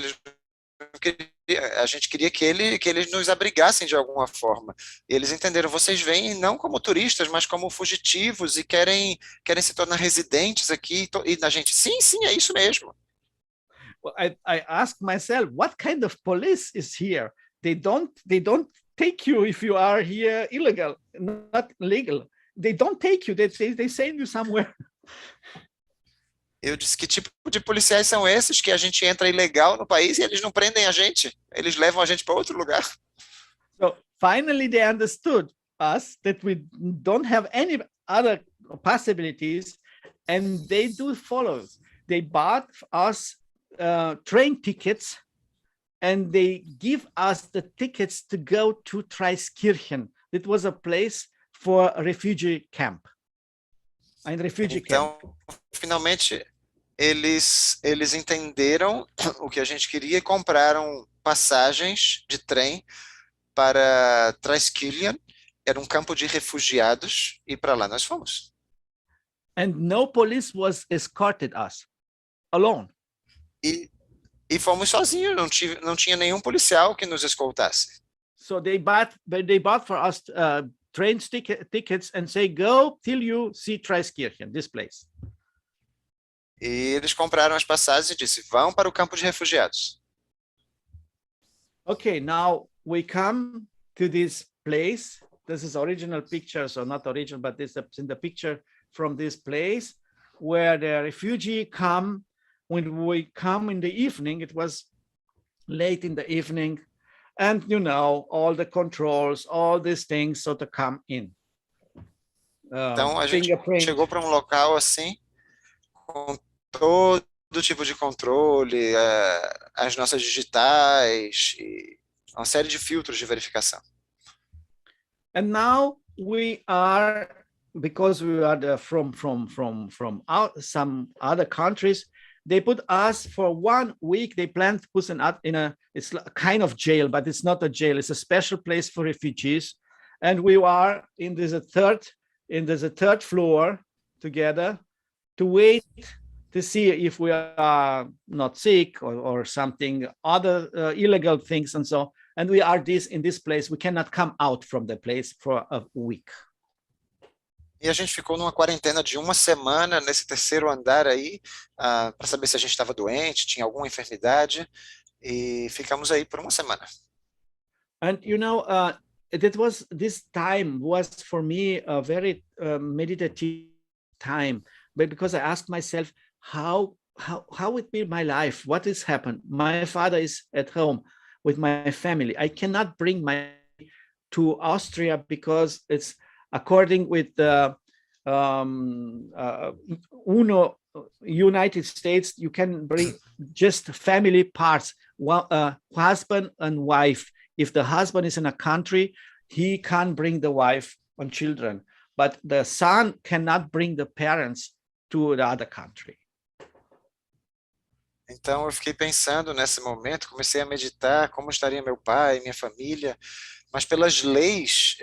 A gente queria que eles nos abrigassem de alguma forma. E eles entenderam, vocês vêm não como turistas, mas como fugitivos e querem se tornar residentes aqui. E a gente, sim, é isso mesmo. Well, I asked myself, what kind of police is here? They don't take you if you are here illegal, not legal. They don't take you, they send you somewhere. Eu disse, que tipo de policiais são esses que a gente entra ilegal no país e eles não prendem a gente? Eles levam a gente para outro lugar. So finally they understood, us that we don't have any other possibilities, and they do follow. They bought us train tickets, and they give us the tickets to go to Traiskirchen. It was a place for a refugee camp. Então, finalmente, eles entenderam o que a gente queria e compraram passagens de trem para Traiskirchen. Era um campo de refugiados, e para lá nós fomos. And no police was escorted us alone. E fomos sozinhos, não tinha nenhum policial que nos escoltasse. So they bought for us train tickets and say, go till you see Traiskirchen, this place. E eles compraram as passagens e disse, vão para o campo de refugiados. Okay, now we come to this place. This is original picture, so not original, but this is in the picture from this place where the refugee come. When we come in the evening, it was late in the evening, and you know, all the controls, all these things, so to come in. Então a gente chegou para um local assim, com todo tipo de controle, as nossas digitais, e uma série de filtros de verificação. And now we are, because we are from some other countries, they put us for 1 week. They planned to put us in it's a kind of jail, but it's not a jail. It's a special place for refugees. And we are in the third floor together to wait to see if we are not sick or something, other illegal things and so. And we are in this place. We cannot come out from the place for a week. E a gente ficou numa quarentena de 1 semana nesse terceiro andar aí, para saber se a gente estava doente, tinha alguma enfermidade, e ficamos aí por 1 semana. And you know, this time was for me a very meditative time, but because I asked myself, how would be my life? What has happened? My father is at home with my family. I cannot bring to Austria because it's according with the United States, you can bring just family parts, husband and wife. If the husband is in a country, he can bring the wife and children, but the son cannot bring the parents to the other country. Então eu fiquei pensando nesse momento, comecei a meditar como estaria meu pai, minha família, mas pelas leis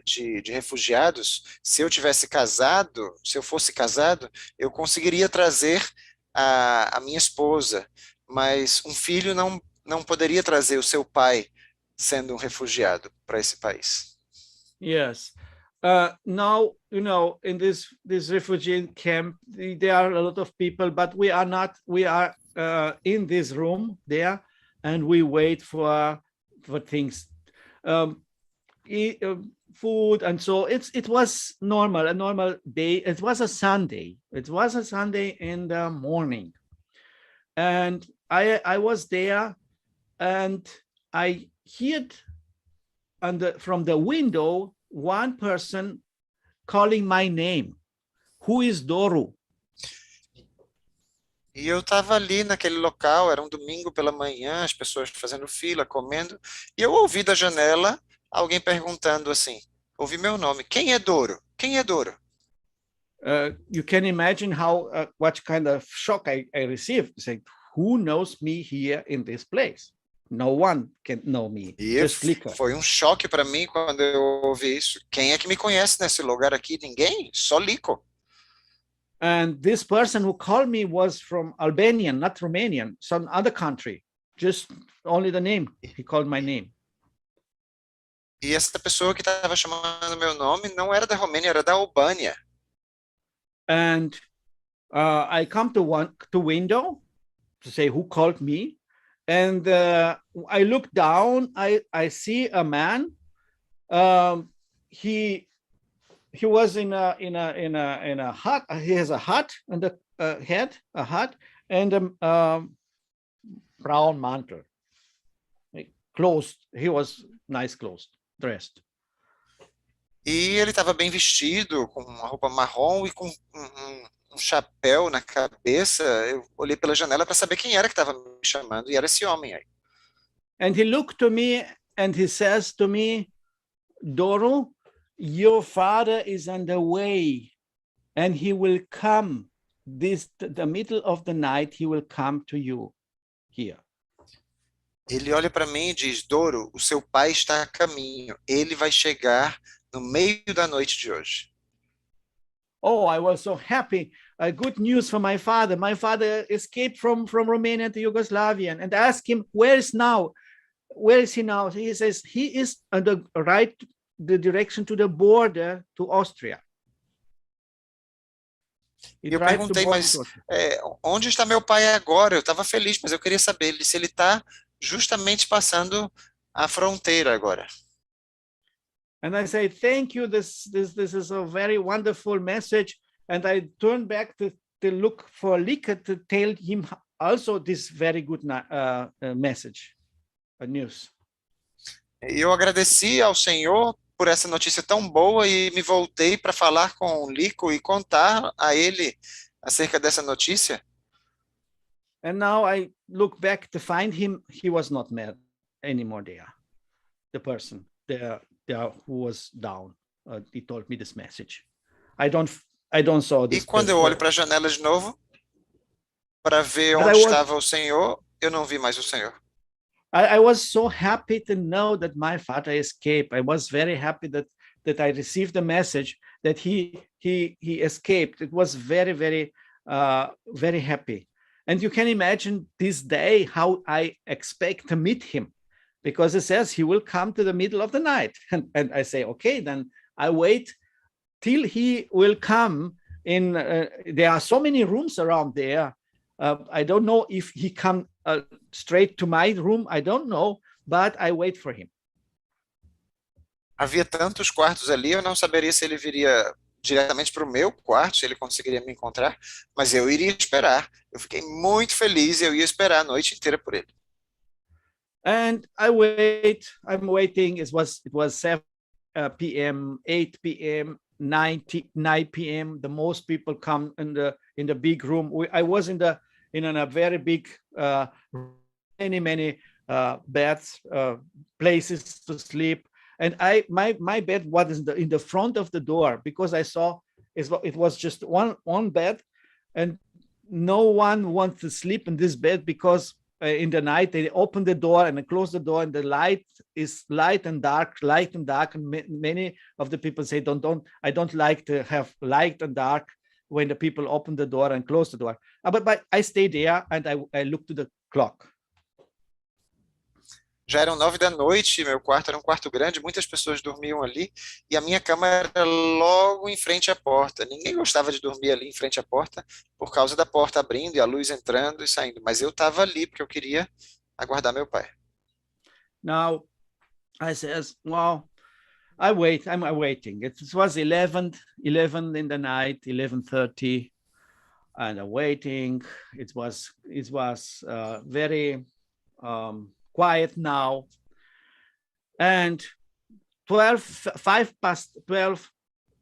de refugiados, se eu tivesse casado, se eu fosse casado, eu conseguiria trazer a minha esposa, mas um filho não poderia trazer o seu pai sendo um refugiado para esse país. Yes. Now, you know, in this refugee camp, there are a lot of people, but we are not. We are in this room there, and we wait for things, food, and so it was a normal day. It was a Sunday. It was a Sunday in the morning, and I was there, and I heard from the window one person calling my name. Who is Doru? E eu estava ali naquele local, era um domingo pela manhã, as pessoas fazendo fila, comendo, e eu ouvi da janela alguém perguntando assim, ouvi meu nome, quem é Doru? Quem é Doru? You can imagine what kind of shock I received. Saying, who knows me here in this place? No one can know me. E foi um choque para mim quando eu ouvi isso. Quem é que me conhece nesse lugar aqui? Ninguém? Só Lico. And this person who called me was from Albanian, not Romanian, some other country. Just only the name. He called my name. E essa pessoa que estava chamando meu nome não era da Romênia, era da Albânia. And I come to window to say who called me, and I look down. I see a man. He was in a hut. He has a hut on the head, a hut, and a brown mantle, clothed. He was nice clothes, dressed. E ele estava bem vestido, com uma roupa marrom e com um chapéu na cabeça. Eu olhei pela janela para saber quem era que estava me chamando, e era esse homem aí. And he looked to me and he says to me, Doru, your father is on the way and he will come the middle of the night, he will come to you here. Ele olha para mim e diz, Doru, o seu pai está a caminho. Ele vai chegar no meio da noite de hoje. Oh, I was so happy. Good news for my father. My father escaped from Romania to Yugoslavia, and I asked him, where is he now? He says he is on the direction to the border to Austria. E eu perguntei, mas onde está meu pai agora? Eu estava feliz, mas eu queria saber se ele está justamente passando a fronteira agora. And I say, thank you, this is a very wonderful message. And I turn back to look for Lika to tell him also this very good message, news. E eu agradeci ao Senhor por essa notícia tão boa e me voltei para falar com o Lico e contar a ele acerca dessa notícia. And now I look back to find him. He was not mad anymore there. The person there who was down. He told me this message. I don't saw this. E quando eu olho para a janela de novo para ver onde estava o Senhor, eu não vi mais o Senhor. I was so happy to know that my father escaped. I was very happy that I received the message that he escaped. It was very, very, very happy. And you can imagine this day how I expect to meet him, because it says he will come to the middle of the night. And I say, okay, then I wait till he will come in. There are so many rooms around there. I don't know if he come straight to my room. I don't know, but I wait for him. Havia tantos quartos ali, eu não saberia se ele viria diretamente para o meu quarto, se ele conseguiria me encontrar, mas eu iria esperar. Eu fiquei muito feliz e eu ia esperar a noite inteira por ele. And I'm waiting. It was 7 p.m., 8 p.m., 9 p.m. The most people come in the big room. I was in a very big, many beds, places to sleep. And my bed was in the front of the door, because I saw it was just one bed, and no one wants to sleep in this bed, because in the night they open the door and they close the door, and the light is light and dark, and many of the people say, I don't like to have light and dark when the people open the door and close the door. But I stay there and I look to the clock. Já eram 9 da noite, meu quarto era um quarto grande, muitas pessoas dormiam ali, e a minha cama era logo em frente à porta. Ninguém gostava de dormir ali em frente à porta, por causa da porta abrindo e a luz entrando e saindo, mas eu estava ali porque eu queria aguardar meu pai. Now, I says, well, I'm waiting. It was 11 in the night, 11:30, and I'm waiting. It was very quiet now, and 5 past 12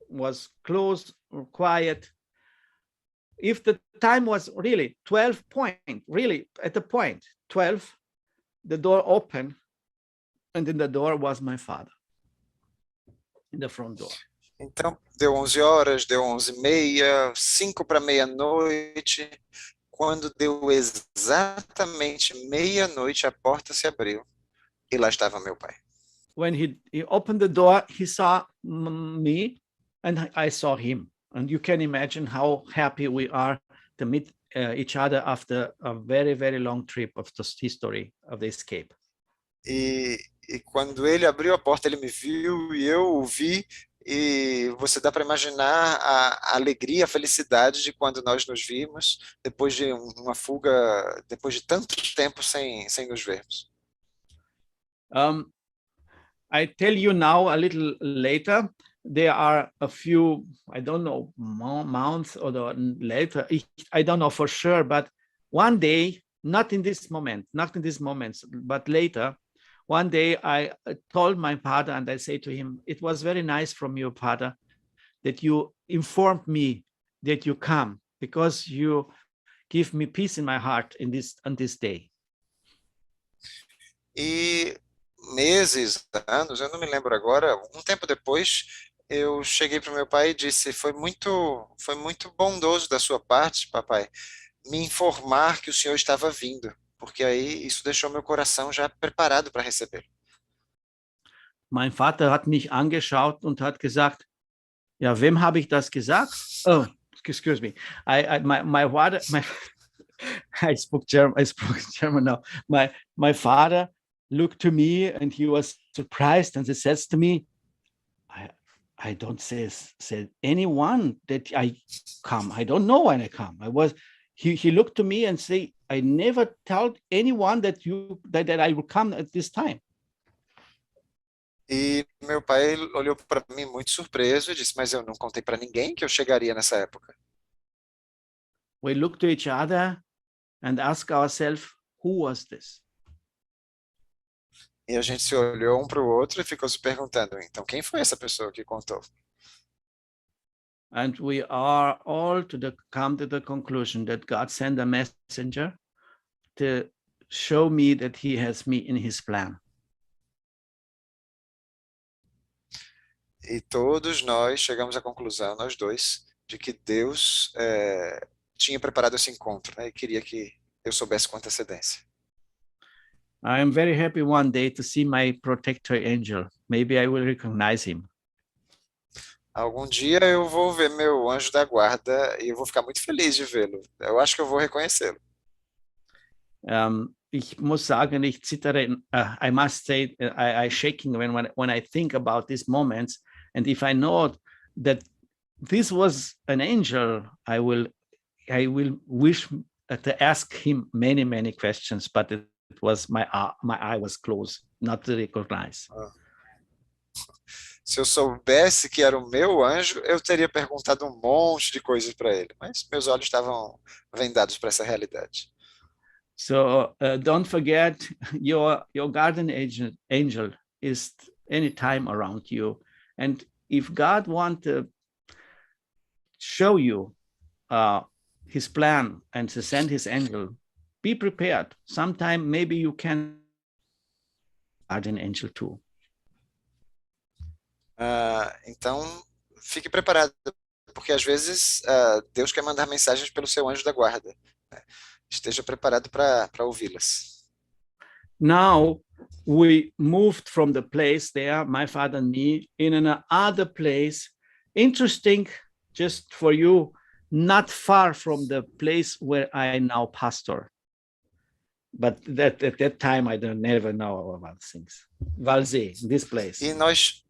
was closed or quiet. If the time was really 12 point, really at the point 12, the door opened, and in the door was my father, in the front door. Então, deu 11 horas, deu 11h30, 5 para meia-noite. Quando deu exatamente meia-noite, a porta se abriu e lá estava meu pai. When he opened the door, he saw me and I saw him. And you can imagine how happy we are to meet each other after a very, very long trip of the history of the escape. E quando ele abriu a porta, ele me viu e eu o vi. E você dá para imaginar a alegria, a felicidade de quando nós nos vimos, depois de uma fuga, depois de tanto tempo sem nos vermos. I tell you now a little later, there are a few, I don't know, months or later, I don't know for sure, but one day, not in this moment, but later, one day I told my father, and I say to him, it was very nice from you, father, that you informed me that you come, because you give me peace in my heart on this day. E meses, anos, eu não me lembro agora, um tempo depois, eu cheguei para o meu pai e disse, foi muito bondoso da sua parte, papai, me informar que o senhor estava vindo, porque aí isso deixou meu coração já preparado para receber. Mein Vater hat mich angeschaut und hat gesagt, ja, wem habe ich das gesagt? Oh, excuse me. My father, I spoke German now. My father looked to me and he was surprised, and he says to me, I don't say anyone that I come. I don't know when I come. He looked to me and say, I never told anyone that I will come at this time. E meu pai olhou para mim muito surpreso e disse, mas eu não contei para ninguém que eu chegaria nessa época. We looked to each other and asked ourselves, who was this? E a gente se olhou um para o outro e ficou se perguntando, então quem foi essa pessoa que contou? And we are all come to the conclusion that God sent a messenger to show me that he has me in his plan. E todos nós chegamos à conclusão, nós dois, de que Deus tinha preparado esse encontro, né, e queria que eu soubesse com antecedência. I am very happy one day to see my protector angel. Maybe I will recognize him. Algum dia eu vou ver meu anjo da guarda e eu vou ficar muito feliz de vê-lo. Eu acho que eu vou reconhecê-lo. Ich muss sagen, ich zittere. I must say, I shaking when I think about these moments. And if I know that this was an angel, I will wish to ask him many questions. But it was my eye was closed, not to recognize. Se eu soubesse que era o meu anjo, eu teria perguntado um monte de coisas para ele. Mas meus olhos estavam vendados para essa realidade. So don't forget, your guardian angel is anytime around you. And if God wants to show you his plan and to send his angel, be prepared. Sometime maybe you can guardian angel too. Então, fique preparado, porque às vezes Deus quer mandar mensagens pelo seu anjo da guarda. Né? Esteja preparado para ouvi-las. Now we moved from the place there, my father and me, in another place. Interesting, just for you, not far from the place where I now pastor. But at that time, I never know about things. Valzé, this place. E nós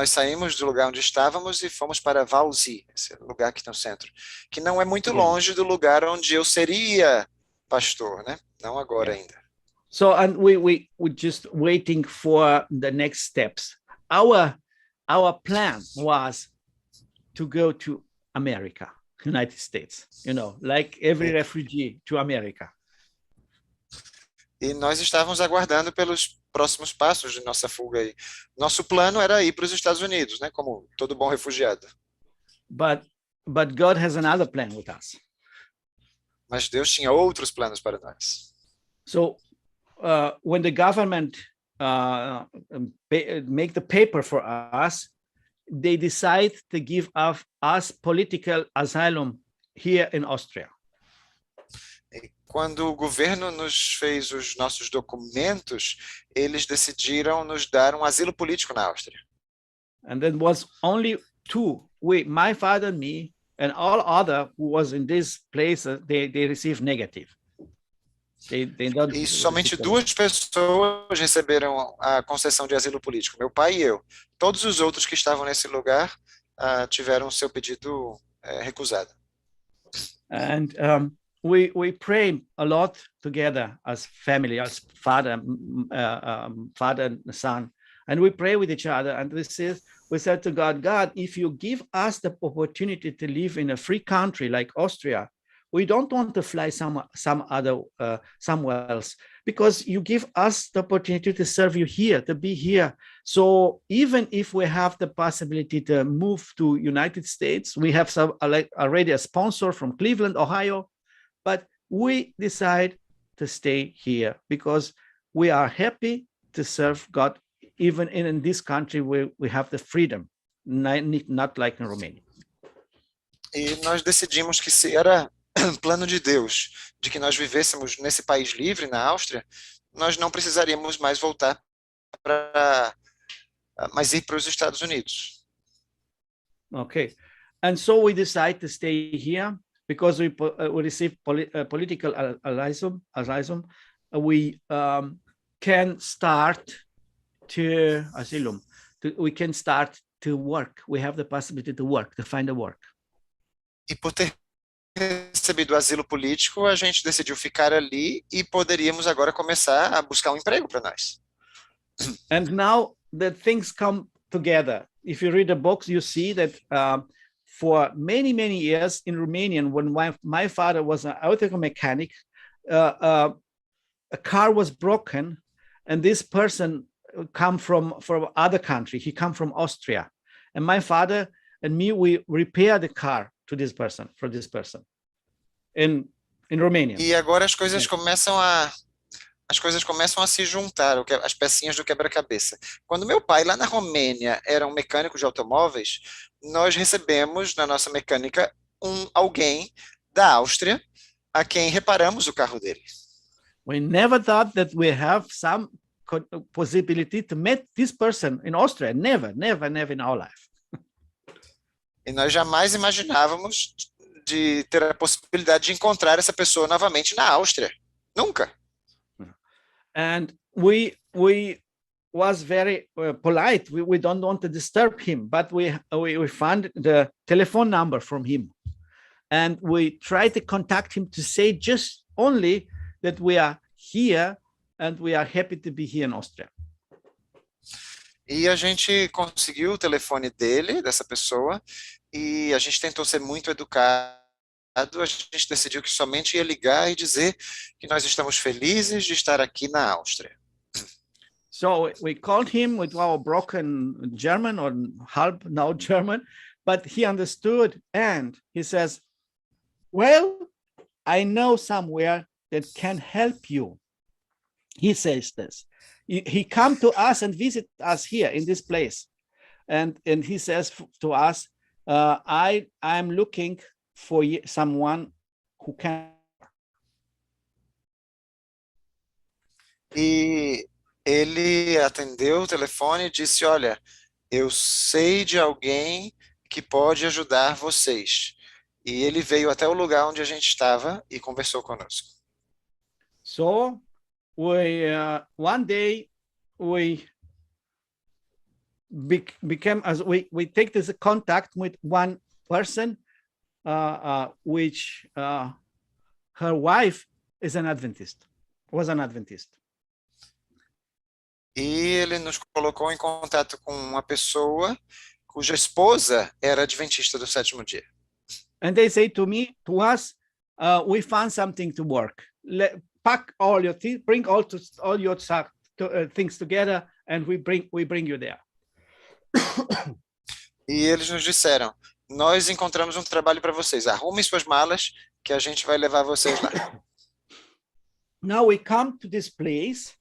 saímos do lugar onde estávamos e fomos para Valzé, esse lugar aqui no centro, que não é muito longe do lugar onde eu seria pastor, né? Não agora ainda. So, and we just waiting for the next steps. Our plan was to go to America, United States, like every refugee to America. E nós estávamos aguardando pelos próximos passos de nossa fuga aí. Nosso plano era ir para os Estados Unidos, né? Como todo bom refugiado. But God has another plan with us. Mas Deus tinha outros planos para nós. So when the government make the paper for us, they decide to give us political asylum here in Austria. E quando o governo nos fez os nossos documentos, eles decidiram nos dar um asilo político na Áustria. And there was only two, my father and me, and all other who was in this place, they received negative. E somente duas pessoas receberam a concessão de asilo político, meu pai e eu. Todos os outros que estavam nesse lugar tiveram seu pedido recusado. And we pray a lot together as family, as father and son, and we pray with each other. And we said to God, if you give us the opportunity to live in a free country like Austria, we don't want to fly somewhere else, because you give us the opportunity to serve you here, to be here. So even if we have the possibility to move to United States, we have already a sponsor from Cleveland, Ohio, but we decide to stay here because we are happy to serve God, even in this country where we have the freedom, not like in Romania. E nós decidimos que se era plano de Deus, de que nós vivêssemos nesse país livre, na Áustria, nós não precisaríamos mais voltar mas ir para os Estados Unidos. Okay, and so we decide to stay here because we receive political asylum. We can start to asylum. We can start to work. We have the possibility to work, to find a work. E por ter recebido asilo político, a gente decidiu ficar ali e poderíamos agora começar a buscar um emprego para nós. And now the things come together. If you read the books, you see that for many, many years in Romanian, when my father was an auto mechanic, a car was broken, and this person come from other country. He come from Austria, and my father and me, we repair the car to this person, for this person, in Romania. E agora as coisas começam a se juntar, as pecinhas do quebra-cabeça. Quando meu pai, lá na Romênia, era um mecânico de automóveis, nós recebemos na nossa mecânica alguém da Áustria a quem reparamos o carro dele. We never thought that we have some possibility to meet this person in Austria. Never in our life. E nós jamais imaginávamos de ter a possibilidade de encontrar essa pessoa novamente na Áustria. Nunca. And we was very polite. We don't want to disturb him, but we found the telephone number from him, and we tried to contact him to say just only that we are here and we are happy to be here in Austria. E a gente conseguiu o telefone dele, dessa pessoa, e a gente tentou ser muito educado. A gente decidiu que somente ia ligar e dizer que nós estamos felizes de estar aqui na Áustria. So we called him with our broken German or half now German, but he understood, and he says, well, I know somewhere that can help you. He says this. He come to us and visit us here in this place. And he says to us, I'm looking for someone who can. E ele atendeu o telefone e disse, olha, eu sei de alguém que pode ajudar vocês. E ele veio até o lugar onde a gente estava e conversou conosco. So one day we became, as we take this contact with one person, which her wife is an Adventist, was an Adventist. E ele nos colocou em contato com uma pessoa cuja esposa era adventista do sétimo dia. And they say to us, we found something to work. Pack all your things, bring all your things together, and we bring you there. E eles nos disseram, nós encontramos um trabalho para vocês. Arrumem suas malas que a gente vai levar vocês lá. Now we come to this place.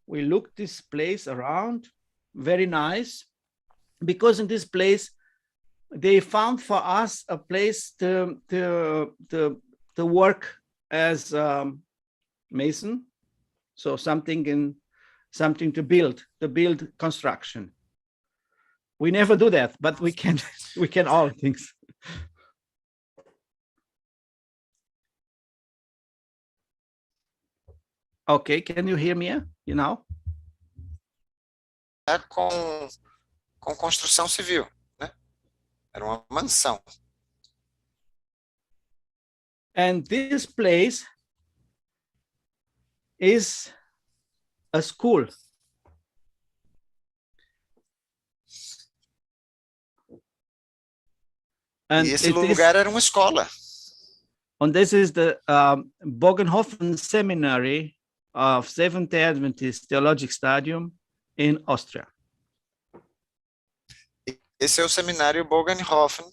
We look this place around, very nice, because in this place they found for us a place to work as mason, so something to build construction. We never do that, but we can all things. Okay, can you hear me? You know? Com construção civil, né? Era uma mansão. And this place is a school. And e esse lugar era uma escola. And this is the Bogenhofen Seminary of Seventh-day Adventist Theological Studium in Austria. Esse é o seminário Bogenhofen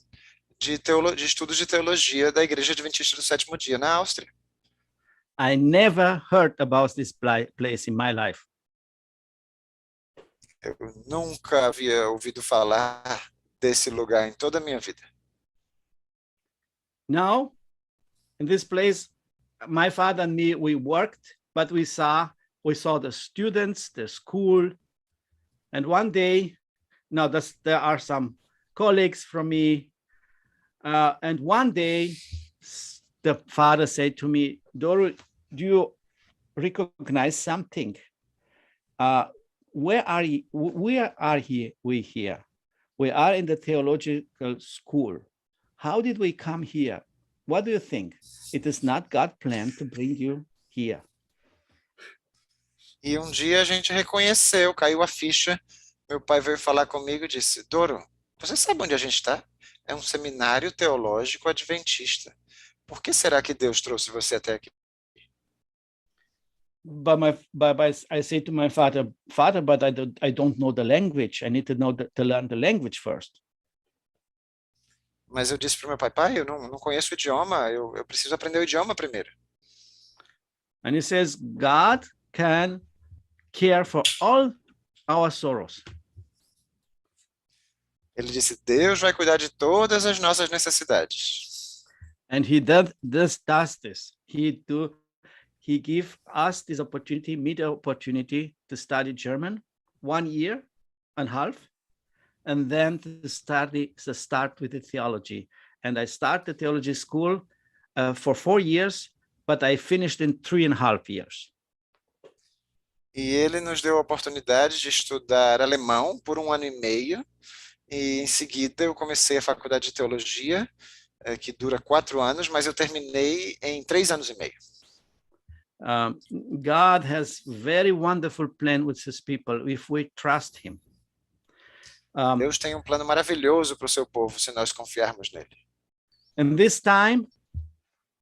de estudos de teologia da Igreja Adventista do Sétimo Dia, na Áustria. I never heard about this place in my life. Eu nunca havia ouvido falar desse lugar em toda a minha vida. Now, in this place, my father and me, we worked, but we saw the students, the school, and one day, now there are some colleagues from me, and one day, the father said to me, Doru, do you recognize something? Where are we here? We are in the theological school. How did we come here? What do you think? It is not God's plan to bring you here. E um dia a gente reconheceu, caiu a ficha. Meu pai veio falar comigo e disse, Doru, você sabe onde a gente está? É um seminário teológico adventista. Por que será que Deus trouxe você até aqui? But I say to my father, but I don't know the language. I need to learn the language first. Mas eu disse para o meu pai, eu não conheço o idioma, eu preciso aprender o idioma primeiro. And he says, God can care for all our sorrows. Ele disse, Deus vai cuidar de todas as nossas necessidades. And he does this. He gives us this opportunity, me the opportunity to study German 1 year and a half, and then to start with the theology. And I started the theology school for 4 years, but I finished in 3.5 years. E ele nos deu a oportunidade de estudar alemão por 1 ano e meio, e em seguida eu comecei a faculdade de teologia, que dura 4 anos, mas eu terminei em 3 anos e meio. God has very wonderful plan with his people if we trust him. Deus tem um plano maravilhoso para o seu povo se nós confiarmos nele. And this time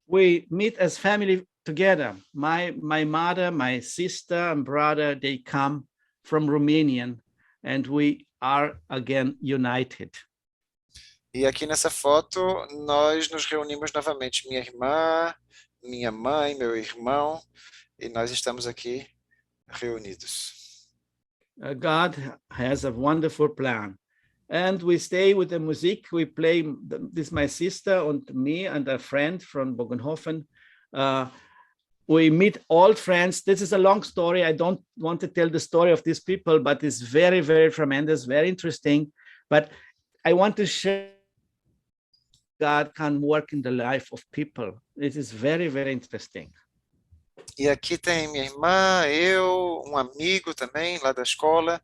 we meet as family together. My mother, my sister and brother, they come from Romania and we are again united. E aqui nessa foto nós nos reunimos novamente, minha irmã, minha mãe, meu irmão, e nós estamos aqui reunidos. God has a wonderful plan. And we stay with the music. We play, this my sister and me and a friend from Bogenhofen. We meet old friends. This is a long story. I don't want to tell the story of these people, but it's very, very tremendous, very interesting. But I want to share God can work in the life of people. It is very, very interesting. E aqui tem minha irmã, eu, um amigo também lá da escola.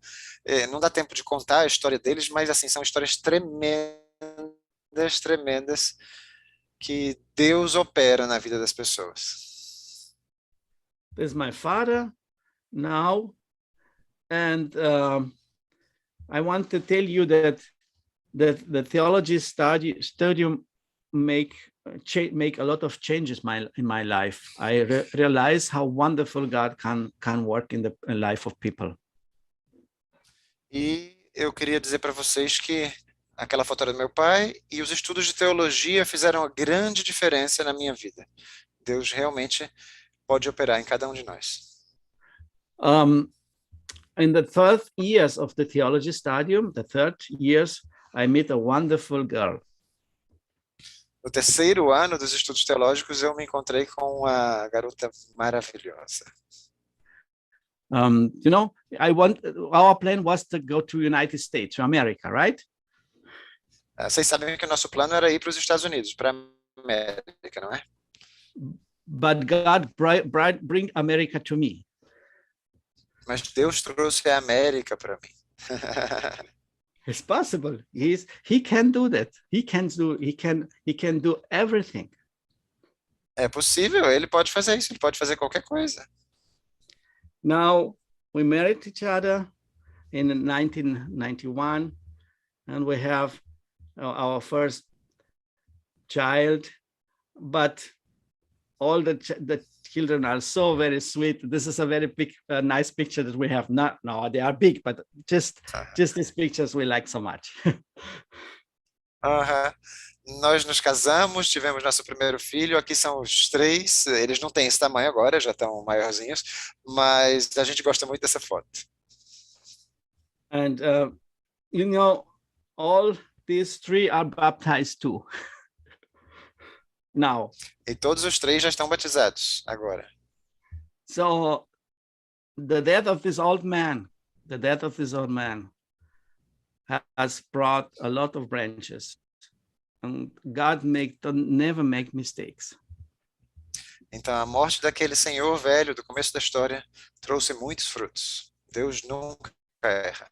Não dá tempo de contar a história deles, mas assim, são histórias tremendas, tremendas, que Deus opera na vida das pessoas. This is my father now, and I want to tell you that the theology studium make a lot of changes in my life. I realize how wonderful God can work in the life of people. E eu queria dizer para vocês que aquela foto era do meu pai e os estudos de teologia fizeram uma grande diferença na minha vida. Deus realmente pode operar em cada um de nós. In the third years of the theology studium, I met a wonderful girl. No 3º ano dos estudos teológicos, eu me encontrei com uma garota maravilhosa. You know, our plan was to go to United States, to America, right? Vocês sabem que o nosso plano era ir para os Estados Unidos, para a América, não é? But God bring America to me. Mas Deus trouxe a América para mim. It's possible. He can do that. He can do everything. É possível, ele pode fazer isso, ele pode fazer qualquer coisa. Now we married each other in 1991 and we have our first child, but all the children are so very sweet. This is a very big, nice picture that we have. Not no, they are big, but just these pictures we like so much. Nós nos casamos, tivemos nosso primeiro filho. Aqui são os três. Eles não têm esse tamanho agora, já estão maiorzinhos, mas a gente gosta muito dessa foto. And you know, all these three are baptized too. Now. E todos os três já estão batizados agora. So the death of this old man has brought a lot of branches. And God never make mistakes. Então a morte daquele senhor velho do começo da história trouxe muitos frutos. Deus nunca erra.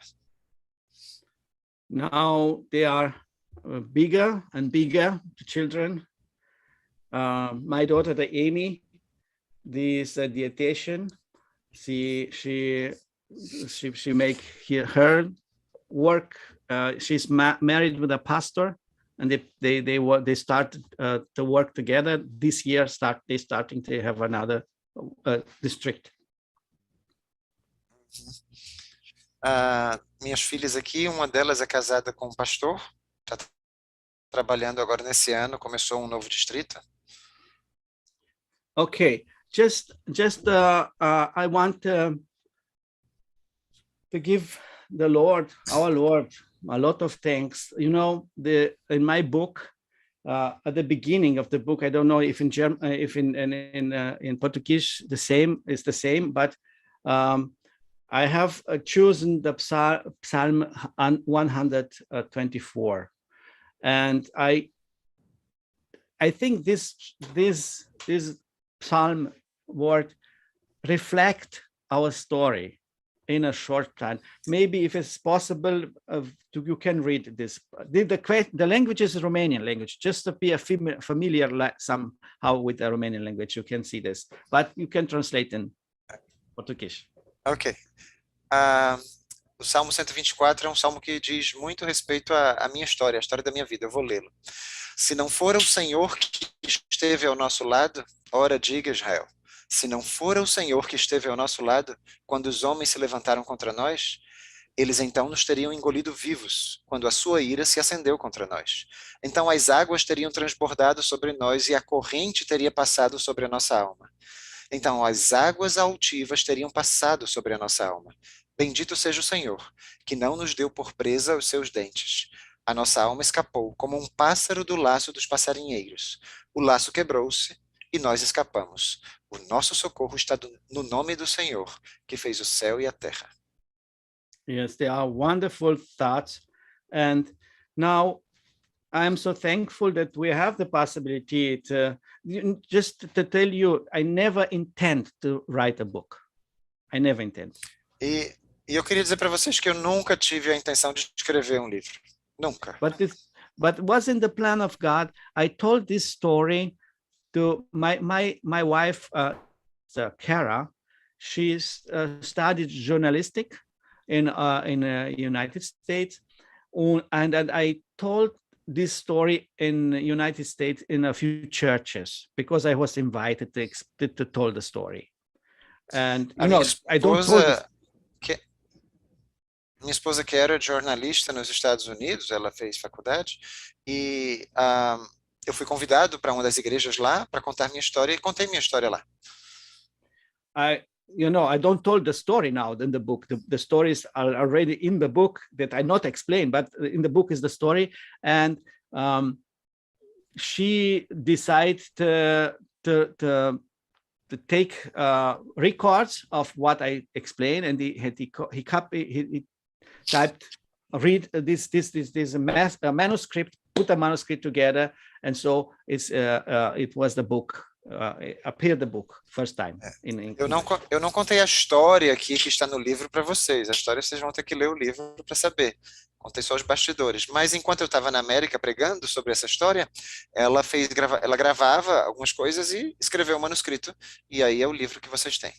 Now they are bigger and bigger, the children. My daughter, the Amy, this dietitian, she make her work. She's married with a pastor, and they started to work together. This year, they starting to have another district. Minhas filhas aqui, uma delas é casada com um pastor, está trabalhando agora nesse ano, começou um novo distrito. Okay, just I want to give the Lord, our Lord, a lot of thanks. You know, in my book, at the beginning of the book, I don't know if in German, if in Portuguese the same is the same, but I have chosen the Psalm 124, and I think this Psalm word reflect our story in a short time. Maybe if it's possible, you can read this. The language is Romanian language, just to be familiar somehow with the Romanian language. You can see this, but you can translate in Portuguese. Ok. O Salmo 124 é um salmo que diz muito respeito à minha história, à história da minha vida. Eu vou lê-lo. Se não for o Senhor que esteve ao nosso lado, ora diga Israel. Se não for o Senhor que esteve ao nosso lado, quando os homens se levantaram contra nós, eles então nos teriam engolido vivos, quando a sua ira se acendeu contra nós. Então as águas teriam transbordado sobre nós e a corrente teria passado sobre a nossa alma. Então as águas altivas teriam passado sobre a nossa alma. Bendito seja o Senhor, que não nos deu por presa os seus dentes. A nossa alma escapou como um pássaro do laço dos passarinheiros. O laço quebrou-se e nós escapamos. O nosso socorro está no nome do Senhor, que fez o céu e a terra. Yes, they are wonderful thoughts. And now I am so thankful that we have the possibility to, just to tell you, I never intend to write a book. I never intend. E eu queria dizer para vocês que eu nunca tive a intenção de escrever um livro. Nunca. But was in the plan of God. I told this story to my wife, Kara. She studied journalistic in United States, and I told this story in the United States in a few churches because I was invited to tell the story. And you know, I don't tell Minha esposa, que era jornalista nos Estados Unidos, ela fez faculdade, e eu fui convidado para uma das igrejas lá para contar minha história, e contei minha história lá. I don't tell the story now in the book. The stories are already in the book that I not explain, but in the book is the story. And she decided to take records of what I explained, and he typed, read this manuscript, put a manuscript together, and so it was the book. Appeared the book first time in eu não contei a história aqui que está no livro para vocês. A história vocês vão ter que ler o livro para saber. Contei só os bastidores. Mas enquanto eu estava na América pregando sobre essa história, ela gravava algumas coisas e escreveu o manuscrito. E aí é o livro que vocês têm.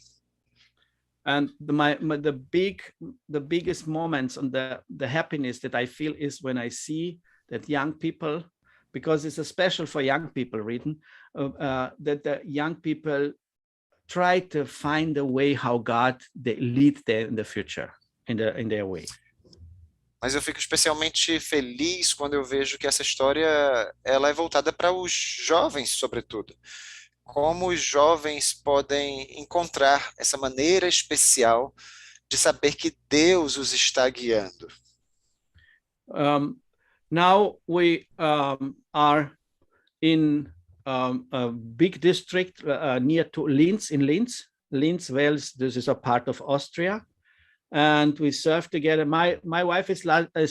And the biggest moments and the happiness that I feel is when I see that young people, because it's a special for young people reading, that the young people try to find a way how God lead them in the future, in their way. Mas eu fico especialmente feliz quando eu vejo que essa história ela é voltada para os jovens, sobretudo. Como os jovens podem encontrar essa maneira especial de saber que Deus os está guiando. Now we are in a big district near to Linz, in Linz. Linz, Wales, this is a part of Austria. And we serve together. My wife is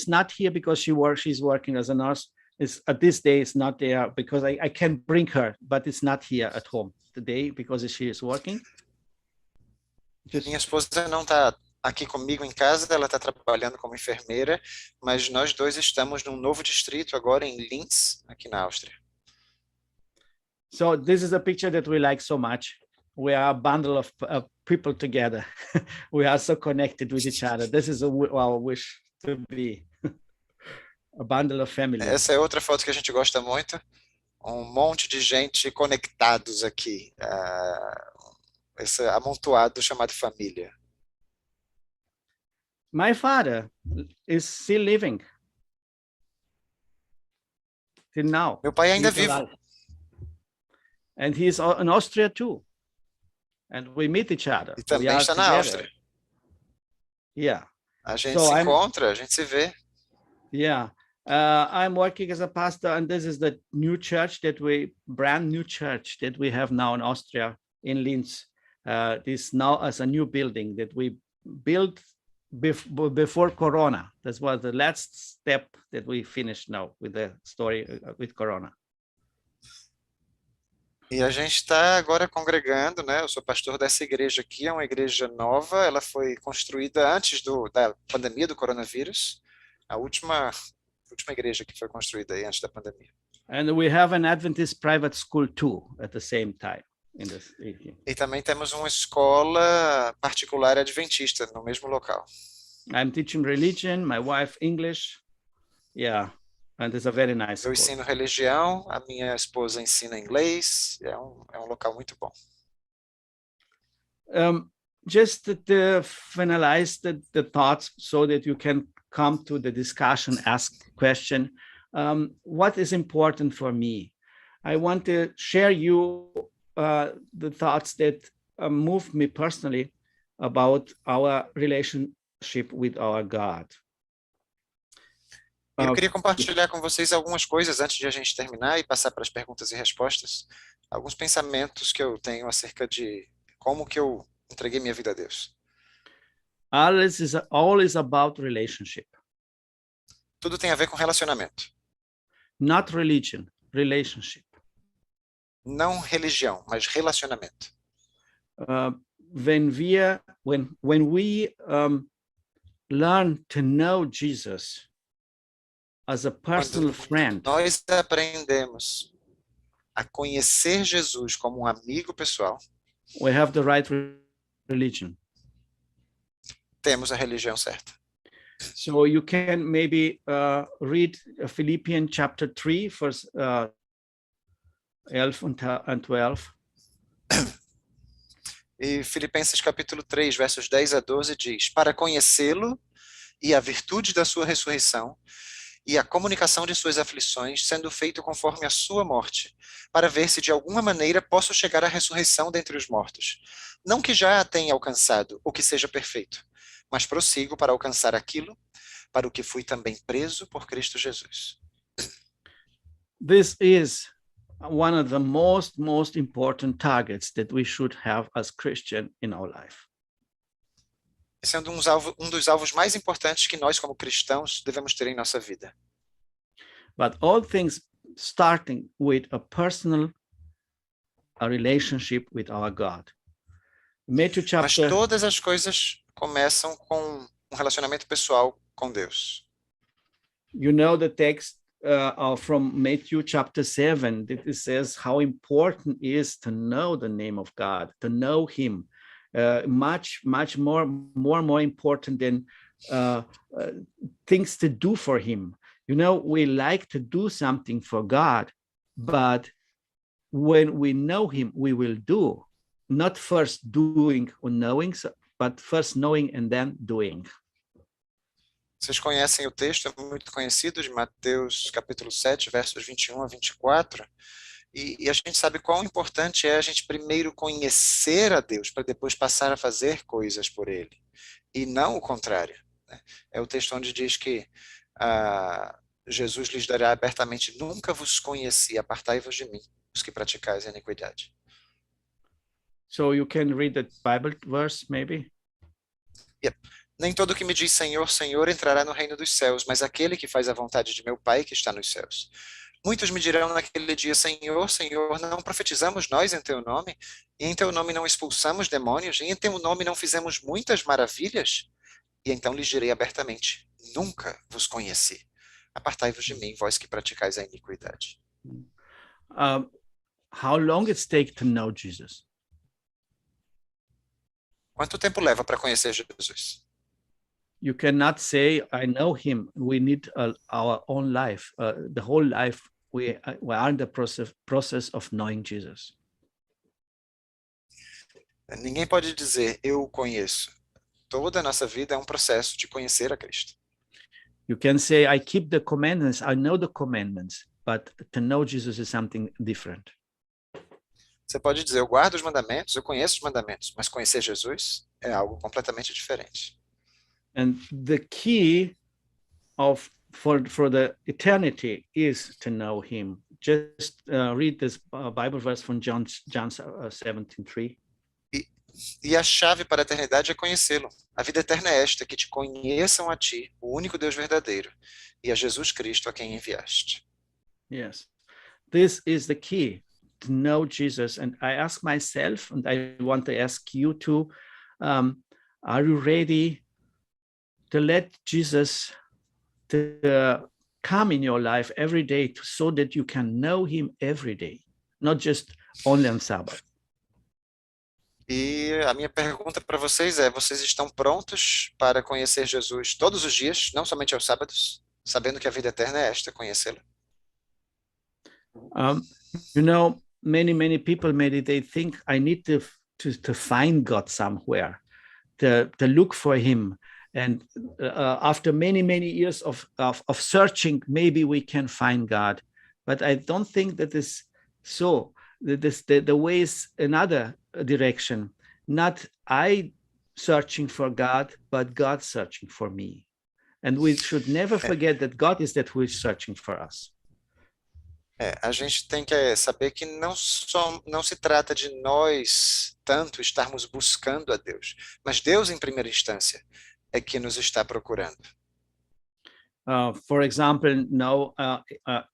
not here because she's working as a nurse. At this day it's not there because I can bring her, but it's not here at home today because she is working. Minha esposa não está aqui comigo em casa, ela está trabalhando como enfermeira, mas nós dois estamos num novo distrito agora em Linz, aqui na Áustria. So this is a picture that we like so much. We are a bundle of people together. We are so connected with each other. This is our wish to be a bundle of family. Essa é outra foto que a gente gosta muito. Um monte de gente conectados aqui. Esse amontoado chamado família. My father is still living. Till now. Meu pai ainda é He's vivo. alive. And he's in Austria too. And we meet each other. E também está na Áustria. Yeah. A gente se encontra, a gente se vê. Yeah. I'm working as a pastor, and this is the new church brand new church that we have now in Austria, in Linz. This now as a new building that we built before Corona. That was the last step that we finished now with the story with Corona. E a gente está agora congregando, né? Eu sou pastor dessa igreja aqui, é uma igreja nova, ela foi construída antes da pandemia do coronavírus, a última igreja que foi construída aí antes da pandemia. And we have an Adventist private school too at the same time. E também temos uma escola particular adventista no mesmo local. I'm teaching religion, my wife English. Yeah. And it's a very nice. Eu ensino religião, a minha esposa ensina inglês, é um local muito bom. Just to finalize the thoughts so that you can come to the discussion, ask question, what is important for me? I want to share you the thoughts that move me personally about our relationship with our God. Eu queria compartilhar com vocês algumas coisas antes de a gente terminar e passar para as perguntas e respostas. Alguns pensamentos que eu tenho acerca de como que eu entreguei minha vida a Deus. All is about relationship. Tudo tem a ver com relacionamento. Not religion, relationship. Não religião, mas relacionamento. When we learn to know Jesus as a personal friend, nós aprendemos a conhecer Jesus como um amigo pessoal, we have the right religion. Temos a religião certa. So you can maybe read Philippians chapter 3, verse 11 and 12. E Filipenses capítulo 3, versos 10 a 12 diz: para conhecê-lo e a virtude da sua ressurreição e a comunicação de suas aflições, sendo feito conforme a sua morte, para ver se de alguma maneira posso chegar à ressurreição dentre os mortos. Não que já a tenha alcançado, ou que seja perfeito, mas prossigo para alcançar aquilo para o que fui também preso por Cristo Jesus. This is one of the most important targets that we should have as Christian in our life. Esse é um dos alvos mais importantes que nós, como cristãos, devemos ter em nossa vida. But all things starting with a relationship with our God. Matthew Mas chapter, todas as coisas começam com um relacionamento pessoal com Deus. you know the text from Matthew chapter 7, that it says how important it is to know the name of God, to know Him. Much more important than things to do for Him. You know, we like to do something for God, but when we know Him, we will do not first doing or knowing, but first knowing and then doing. Vocês conhecem o texto, é muito conhecido, de Mateus capítulo 7, versos 21 a 24, e a gente sabe quão importante é a gente primeiro conhecer a Deus, para depois passar a fazer coisas por Ele, e não o contrário, né? É o texto onde diz que Jesus lhes dará abertamente: nunca vos conheci, apartai-vos de mim, os que praticais a iniquidade. So you can read the Bible verse, maybe? Yep. Nem todo que me diz Senhor, Senhor entrará no reino dos céus, mas aquele que faz a vontade de meu Pai que está nos céus. Muitos me dirão naquele dia: Senhor, Senhor, não profetizamos nós em teu nome? E em teu nome não expulsamos demônios? E em teu nome não fizemos muitas maravilhas? E então lhes direi abertamente: nunca vos conheci. Apartai-vos de mim, vós que praticais a iniquidade. How long it takes to know Jesus? Quanto tempo leva para conhecer Jesus? You cannot say, I know him. We need our own life. The whole life, we are in the process of knowing Jesus. Ninguém pode dizer, eu o conheço. Toda a nossa vida é um processo de conhecer a Cristo. You can say, I keep the commandments, I know the commandments, but to know Jesus is something different. Você pode dizer, eu guardo os mandamentos, eu conheço os mandamentos, mas conhecer Jesus é algo completamente diferente. And the key for the eternity is to know him. Just read this Bible verse from John 17:3. E a chave para a eternidade é conhecê-lo. A vida eterna é esta, que te conheçam a ti, o único Deus verdadeiro, e a Jesus Cristo a quem enviaste. Yes, this is the key, to know Jesus. And I ask myself, and I want to ask you too, are you ready to let Jesus come in your life every day so that you can know him every day, not just only on Sabbath? E a minha pergunta para vocês é, vocês estão prontos para conhecer Jesus todos os dias, não somente aos sábados, sabendo que a vida eterna é esta, conhecê-lo? You know, many people, maybe they think I need to find God somewhere, to look for him. And after many years of searching, maybe we can find God. But I don't think that is so. The way is another direction. Not I searching for God, but God searching for me. And we should never forget that God is that who is searching for us. A gente tem que saber que não se trata de nós tanto estarmos buscando a Deus, mas Deus em primeira instância é que nos está procurando. For example, now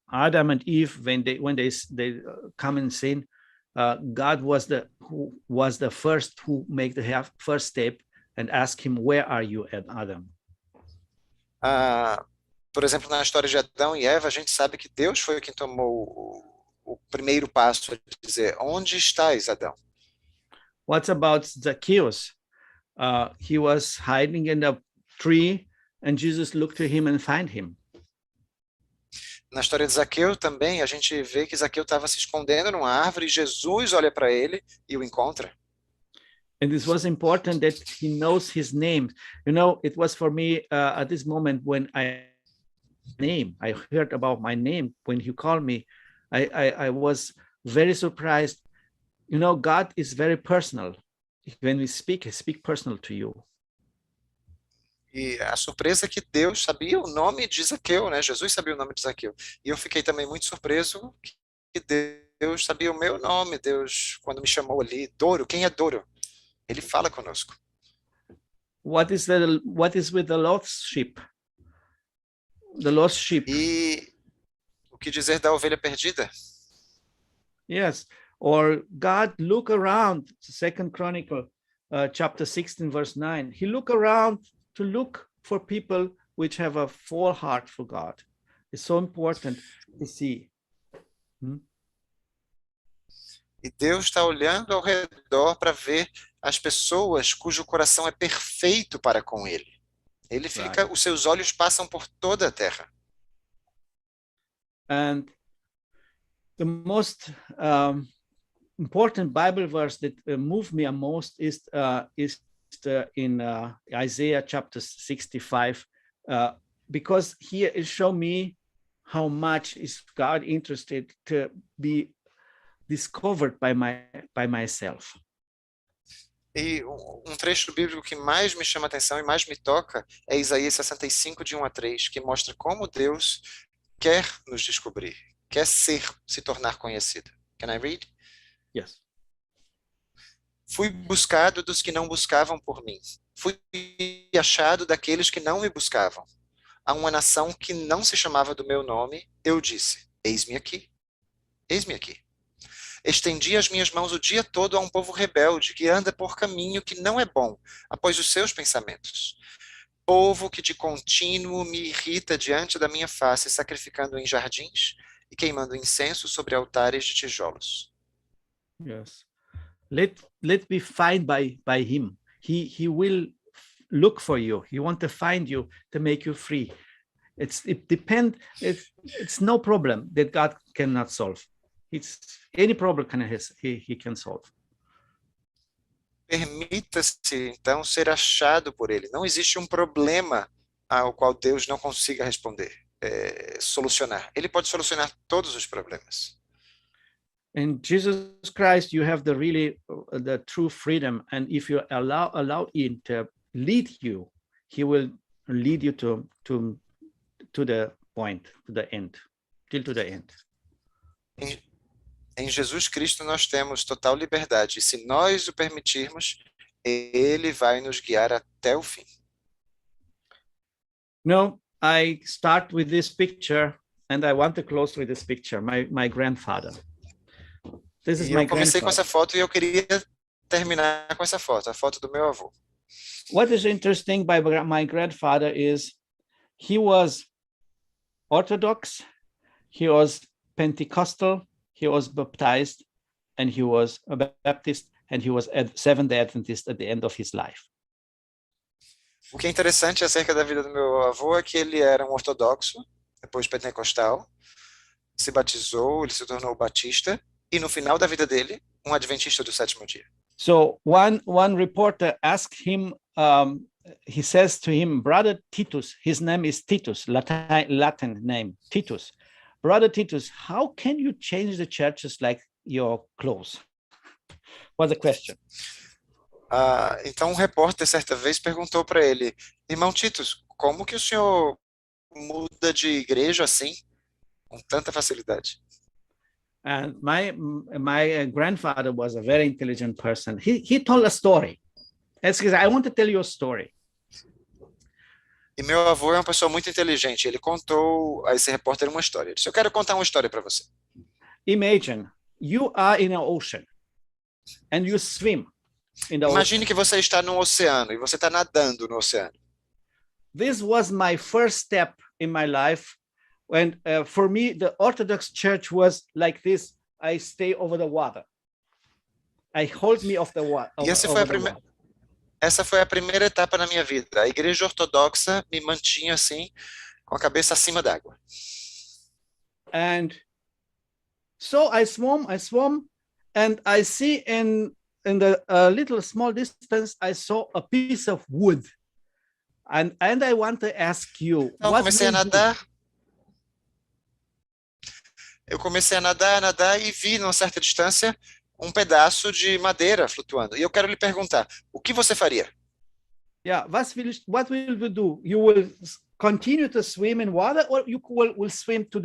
Adam and Eve, when they come in sin, God was the first who made the first step and asked him, "Where are you, Adam?" Por exemplo, na história de Adão e Eva, a gente sabe que Deus foi quem tomou o primeiro passo a dizer, onde estás, Adão? What about Zacchaeus? He was hiding in a tree, and Jesus looked to him and found him. Na história de Zaqueu também, a gente vê que Zaqueu estava se escondendo numa árvore e Jesus olha para ele e o encontra. And this was important that he knows his name. You know, it was for me at this moment when I heard about my name, when he called me, I was very surprised. You know, God is very personal. When we speak, I speak personal to you. E a surpresa é que Deus sabia o nome de Zaqueu, né? Jesus sabia o nome de Zaqueu. E eu fiquei também muito surpreso que Deus sabia o meu nome. Deus, quando me chamou ali, Doru, quem é Doru? Ele fala conosco. What is with the lost sheep? The lost sheep. E o que dizer da ovelha perdida? Yes. Or God look around, 2 Chronicle, chapter 16, verse 9. He look around to look for people which have a full heart for God. It's so important to see. E Deus está olhando ao redor para ver as pessoas cujo coração é perfeito para com Ele. Ele fica, os seus olhos passam por toda a terra. And the most important Bible verse that moved me most is in Isaiah chapter 65, because here it shows me how much is God interested to be discovered by myself. E trecho bíblico que mais me chama a atenção e mais me toca é Isaías 65, de 1 a 3, que mostra como Deus quer nos descobrir, quer se tornar conhecido. Can I read? Yes. Fui buscado dos que não buscavam por mim. Fui achado daqueles que não me buscavam. A uma nação que não se chamava do meu nome, eu disse: eis-me aqui. Eis-me aqui. Estendi as minhas mãos o dia todo a um povo rebelde que anda por caminho que não é bom, após os seus pensamentos. Povo que de contínuo me irrita diante da minha face, sacrificando em jardins e queimando incenso sobre altares de tijolos. Yes. Let me find by him. He will look for you. He want to find you to make you free. It's no problem that God cannot solve. It's any problem he can solve. Permita-se, então, ser achado por ele. Não existe um problema ao qual Deus não consiga responder, solucionar. Ele pode solucionar todos os problemas. In Jesus Christ, you have the true freedom, and if you allow Him to lead you, He will lead you to the point, to the end, till to the end. Em Jesus Cristo nós temos total liberdade, e se nós o permitirmos, Ele vai nos guiar até o fim. No, I start with this picture, and I want to close with this picture. My grandfather. This is my grandfather. Eu comecei com essa foto e eu queria terminar com essa foto, a foto do meu avô. What is interesting by my grandfather is he was Orthodox, he was Pentecostal, he was baptized, and he was a Baptist, and he was a Seventh-day Adventist at the end of his life. O que é interessante acerca da vida do meu avô é que ele era um ortodoxo, depois pentecostal, se batizou, ele se tornou batista, e no final da vida dele, um adventista do sétimo dia. So one reporter asked him, he says to him, Brother Titus, his name is Titus, Latin name, Titus. Brother Titus, how can you change the churches like your clothes? Was the question. Então um repórter certa vez perguntou para ele: irmão Titus, como que o senhor muda de igreja assim, com tanta facilidade? And my grandfather was a very intelligent person. He told a story. I want to tell you a story. E meu avô é uma pessoa muito inteligente. Ele contou a esse repórter uma história. Ele disse: eu quero contar uma história para você. Imagine you are in an ocean and you swim in the Imagine ocean. que você está no oceano e você está nadando no oceano. This was my first step in my life. When for me, the Orthodox Church was like this. I stay over the water. I hold me off the water. E essa foi a primeira etapa na minha vida. A igreja ortodoxa me mantinha assim, com a cabeça acima d'água. And so I swam, and I see in the little small distance, I saw a piece of wood. And I want to ask you, Então, eu comecei a nadar e vi, numa certa distância, um pedaço de madeira flutuando. E eu quero lhe perguntar, o que você faria? Yeah, what will you do? You will continue to swim in water, or you will swim to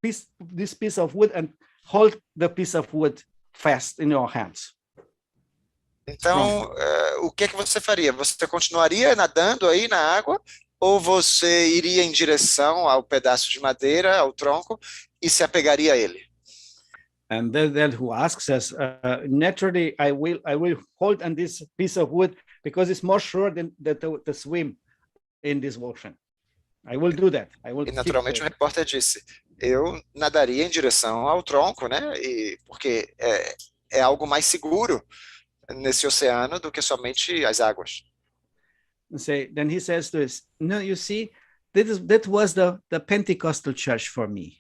this piece of wood and hold the piece of wood fast in your hands? Então, o que é que você faria? Você continuaria nadando aí na água, ou você iria em direção ao pedaço de madeira, ao tronco, e se apegaria a ele? And then who asks us, naturally, I will hold on this piece of wood because it's more sure than to swim in this ocean. I will do that. E naturalmente o repórter disse: eu nadaria em direção ao tronco, né? Porque é algo mais seguro nesse oceano do que somente as águas. Then he says to us, no, you see, that was the Pentecostal church for me.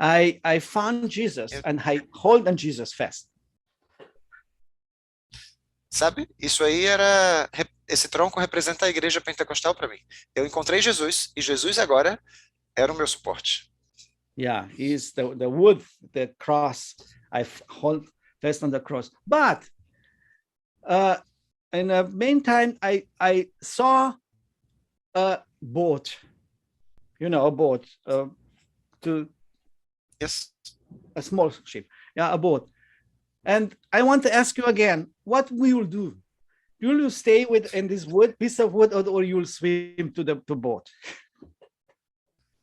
I found Jesus and I hold on Jesus fast. Sabe? Esse tronco representa a igreja pentecostal para mim. Eu encontrei Jesus e Jesus agora era o meu suporte. Yeah, he's the wood, the cross. I hold fast on the cross. But in the meantime, I saw a boat, a boat, Yes. a small ship, yeah, a boat. And I want to ask you again, what will you do? Will you stay in this piece of wood, or you'll swim to the boat?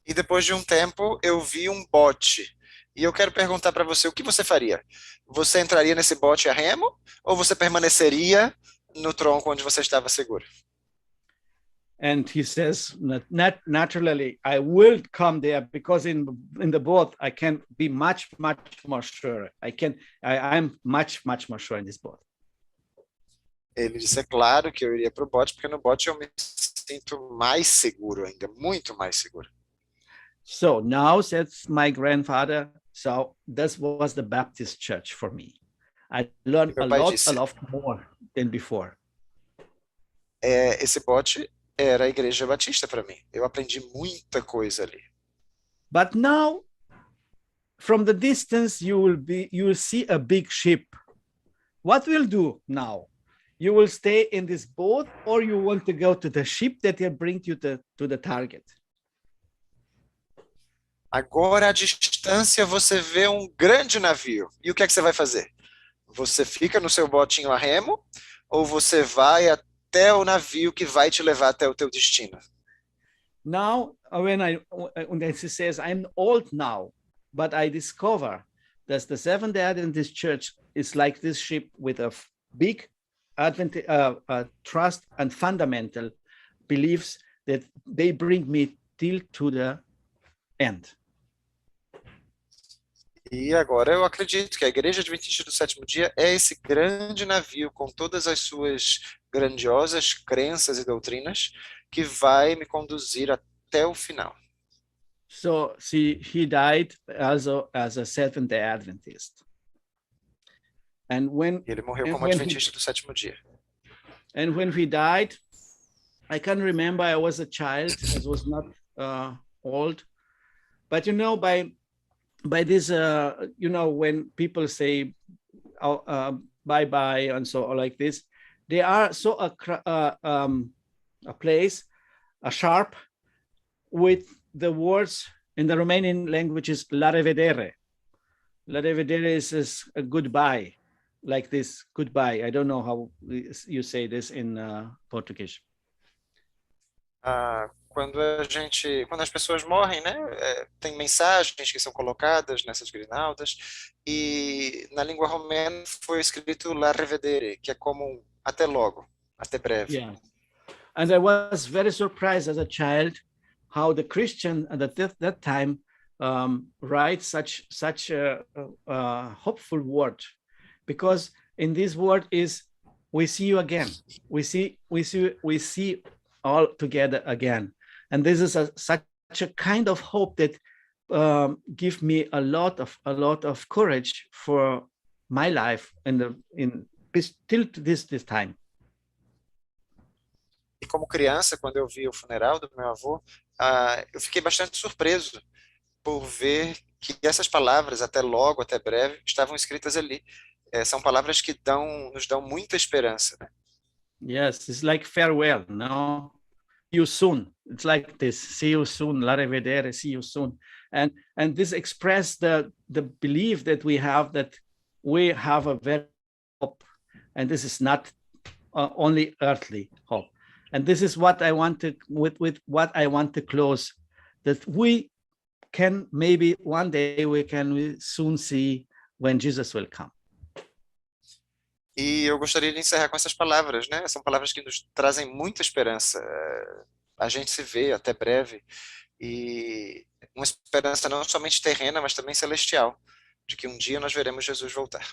E depois de um tempo, eu vi um bote. E eu quero perguntar para você, o que você faria? Você entraria nesse bote a remo ou você permaneceria no tronco onde você estava seguro? And he says, naturally, I will come there, because in the boat I can be much more sure. I'm much more sure in this boat. Ele disse, é claro que eu iria para o bote, porque no bote eu me sinto mais seguro ainda, muito mais seguro. So now, says my grandfather, so this was the Baptist church for me. I learned a lot more than before. Esse bote era a igreja batista para mim. Eu aprendi muita coisa ali. But now, from the distance, you will see a big ship. What will you do now? You will stay in this boat, or you want to go to the ship that will bring you to the target? Agora, à distância, você vê um grande navio. E o que é que você vai fazer? Você fica no seu botinho a remo, ou você vai até o navio que vai te levar até o teu destino? Now, when he says, I'm old now, but I discover that the Seventh-day Adventist Church is like this ship with a big trust and fundamental beliefs that they bring me till to the end. E agora eu acredito que a Igreja Adventista do Sétimo Dia é esse grande navio com todas as suas grandiosas crenças e doutrinas que vai me conduzir até o final. So he died also as a Seventh-day Adventist. And ele morreu como Adventista do Sétimo Dia. And when he died, I can remember I was a child. I was not old, but by this, when people say bye-bye and so like this, they are so a place, a sharp, with the words in the Romanian language is la revedere. La revedere is a goodbye, like this, goodbye. I don't know how you say this in Portuguese. Quando as pessoas morrem, né, tem mensagens que são colocadas nessas grinaldas, e na língua romena foi escrito la revedere, que é como até logo, até breve. Yeah. And I was very surprised as a child how the Christian at that time write such a hopeful word, because in this word is we see you again, we see all together again. And this is such a kind of hope that give me a lot of courage for my life till this time. E como criança, quando eu vi o funeral do meu avô, eu fiquei bastante surpreso por ver que essas palavras, até logo, até breve, estavam escritas ali. São palavras que nos dão muita esperança, né? Yes, it's like farewell, no? See you soon. It's like this. See you soon. La revedere. See you soon. And this express the belief that we have a very hope, and this is not only earthly hope. And this is what I want to with what I want to close. That we can maybe one day we can soon see when Jesus will come. E eu gostaria de encerrar com essas palavras, né? São palavras que nos trazem muita esperança. A gente se vê até breve, e uma esperança não somente terrena, mas também celestial, de que um dia nós veremos Jesus voltar.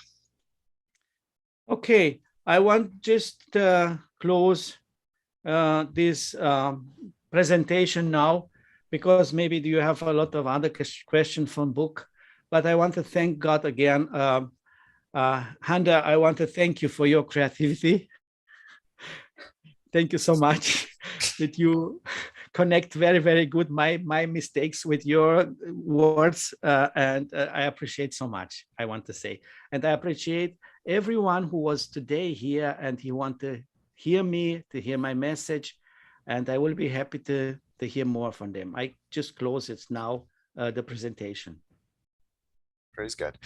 Okay, I want just to close this presentation now, because maybe you have a lot of other questions from book, but I want to thank God again Handa, I want to thank you for your creativity. Thank you so much that you connect very, very good my mistakes with your words, and I appreciate so much, I want to say. And I appreciate everyone who was today here and he want to hear me, to hear my message, and I will be happy to hear more from them. I just close it now, the presentation. Praise God.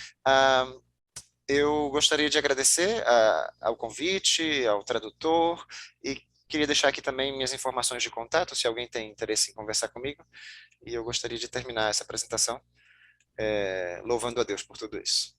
Eu gostaria de agradecer ao convite, ao tradutor, e queria deixar aqui também minhas informações de contato, se alguém tem interesse em conversar comigo. E eu gostaria de terminar essa apresentação louvando a Deus por tudo isso.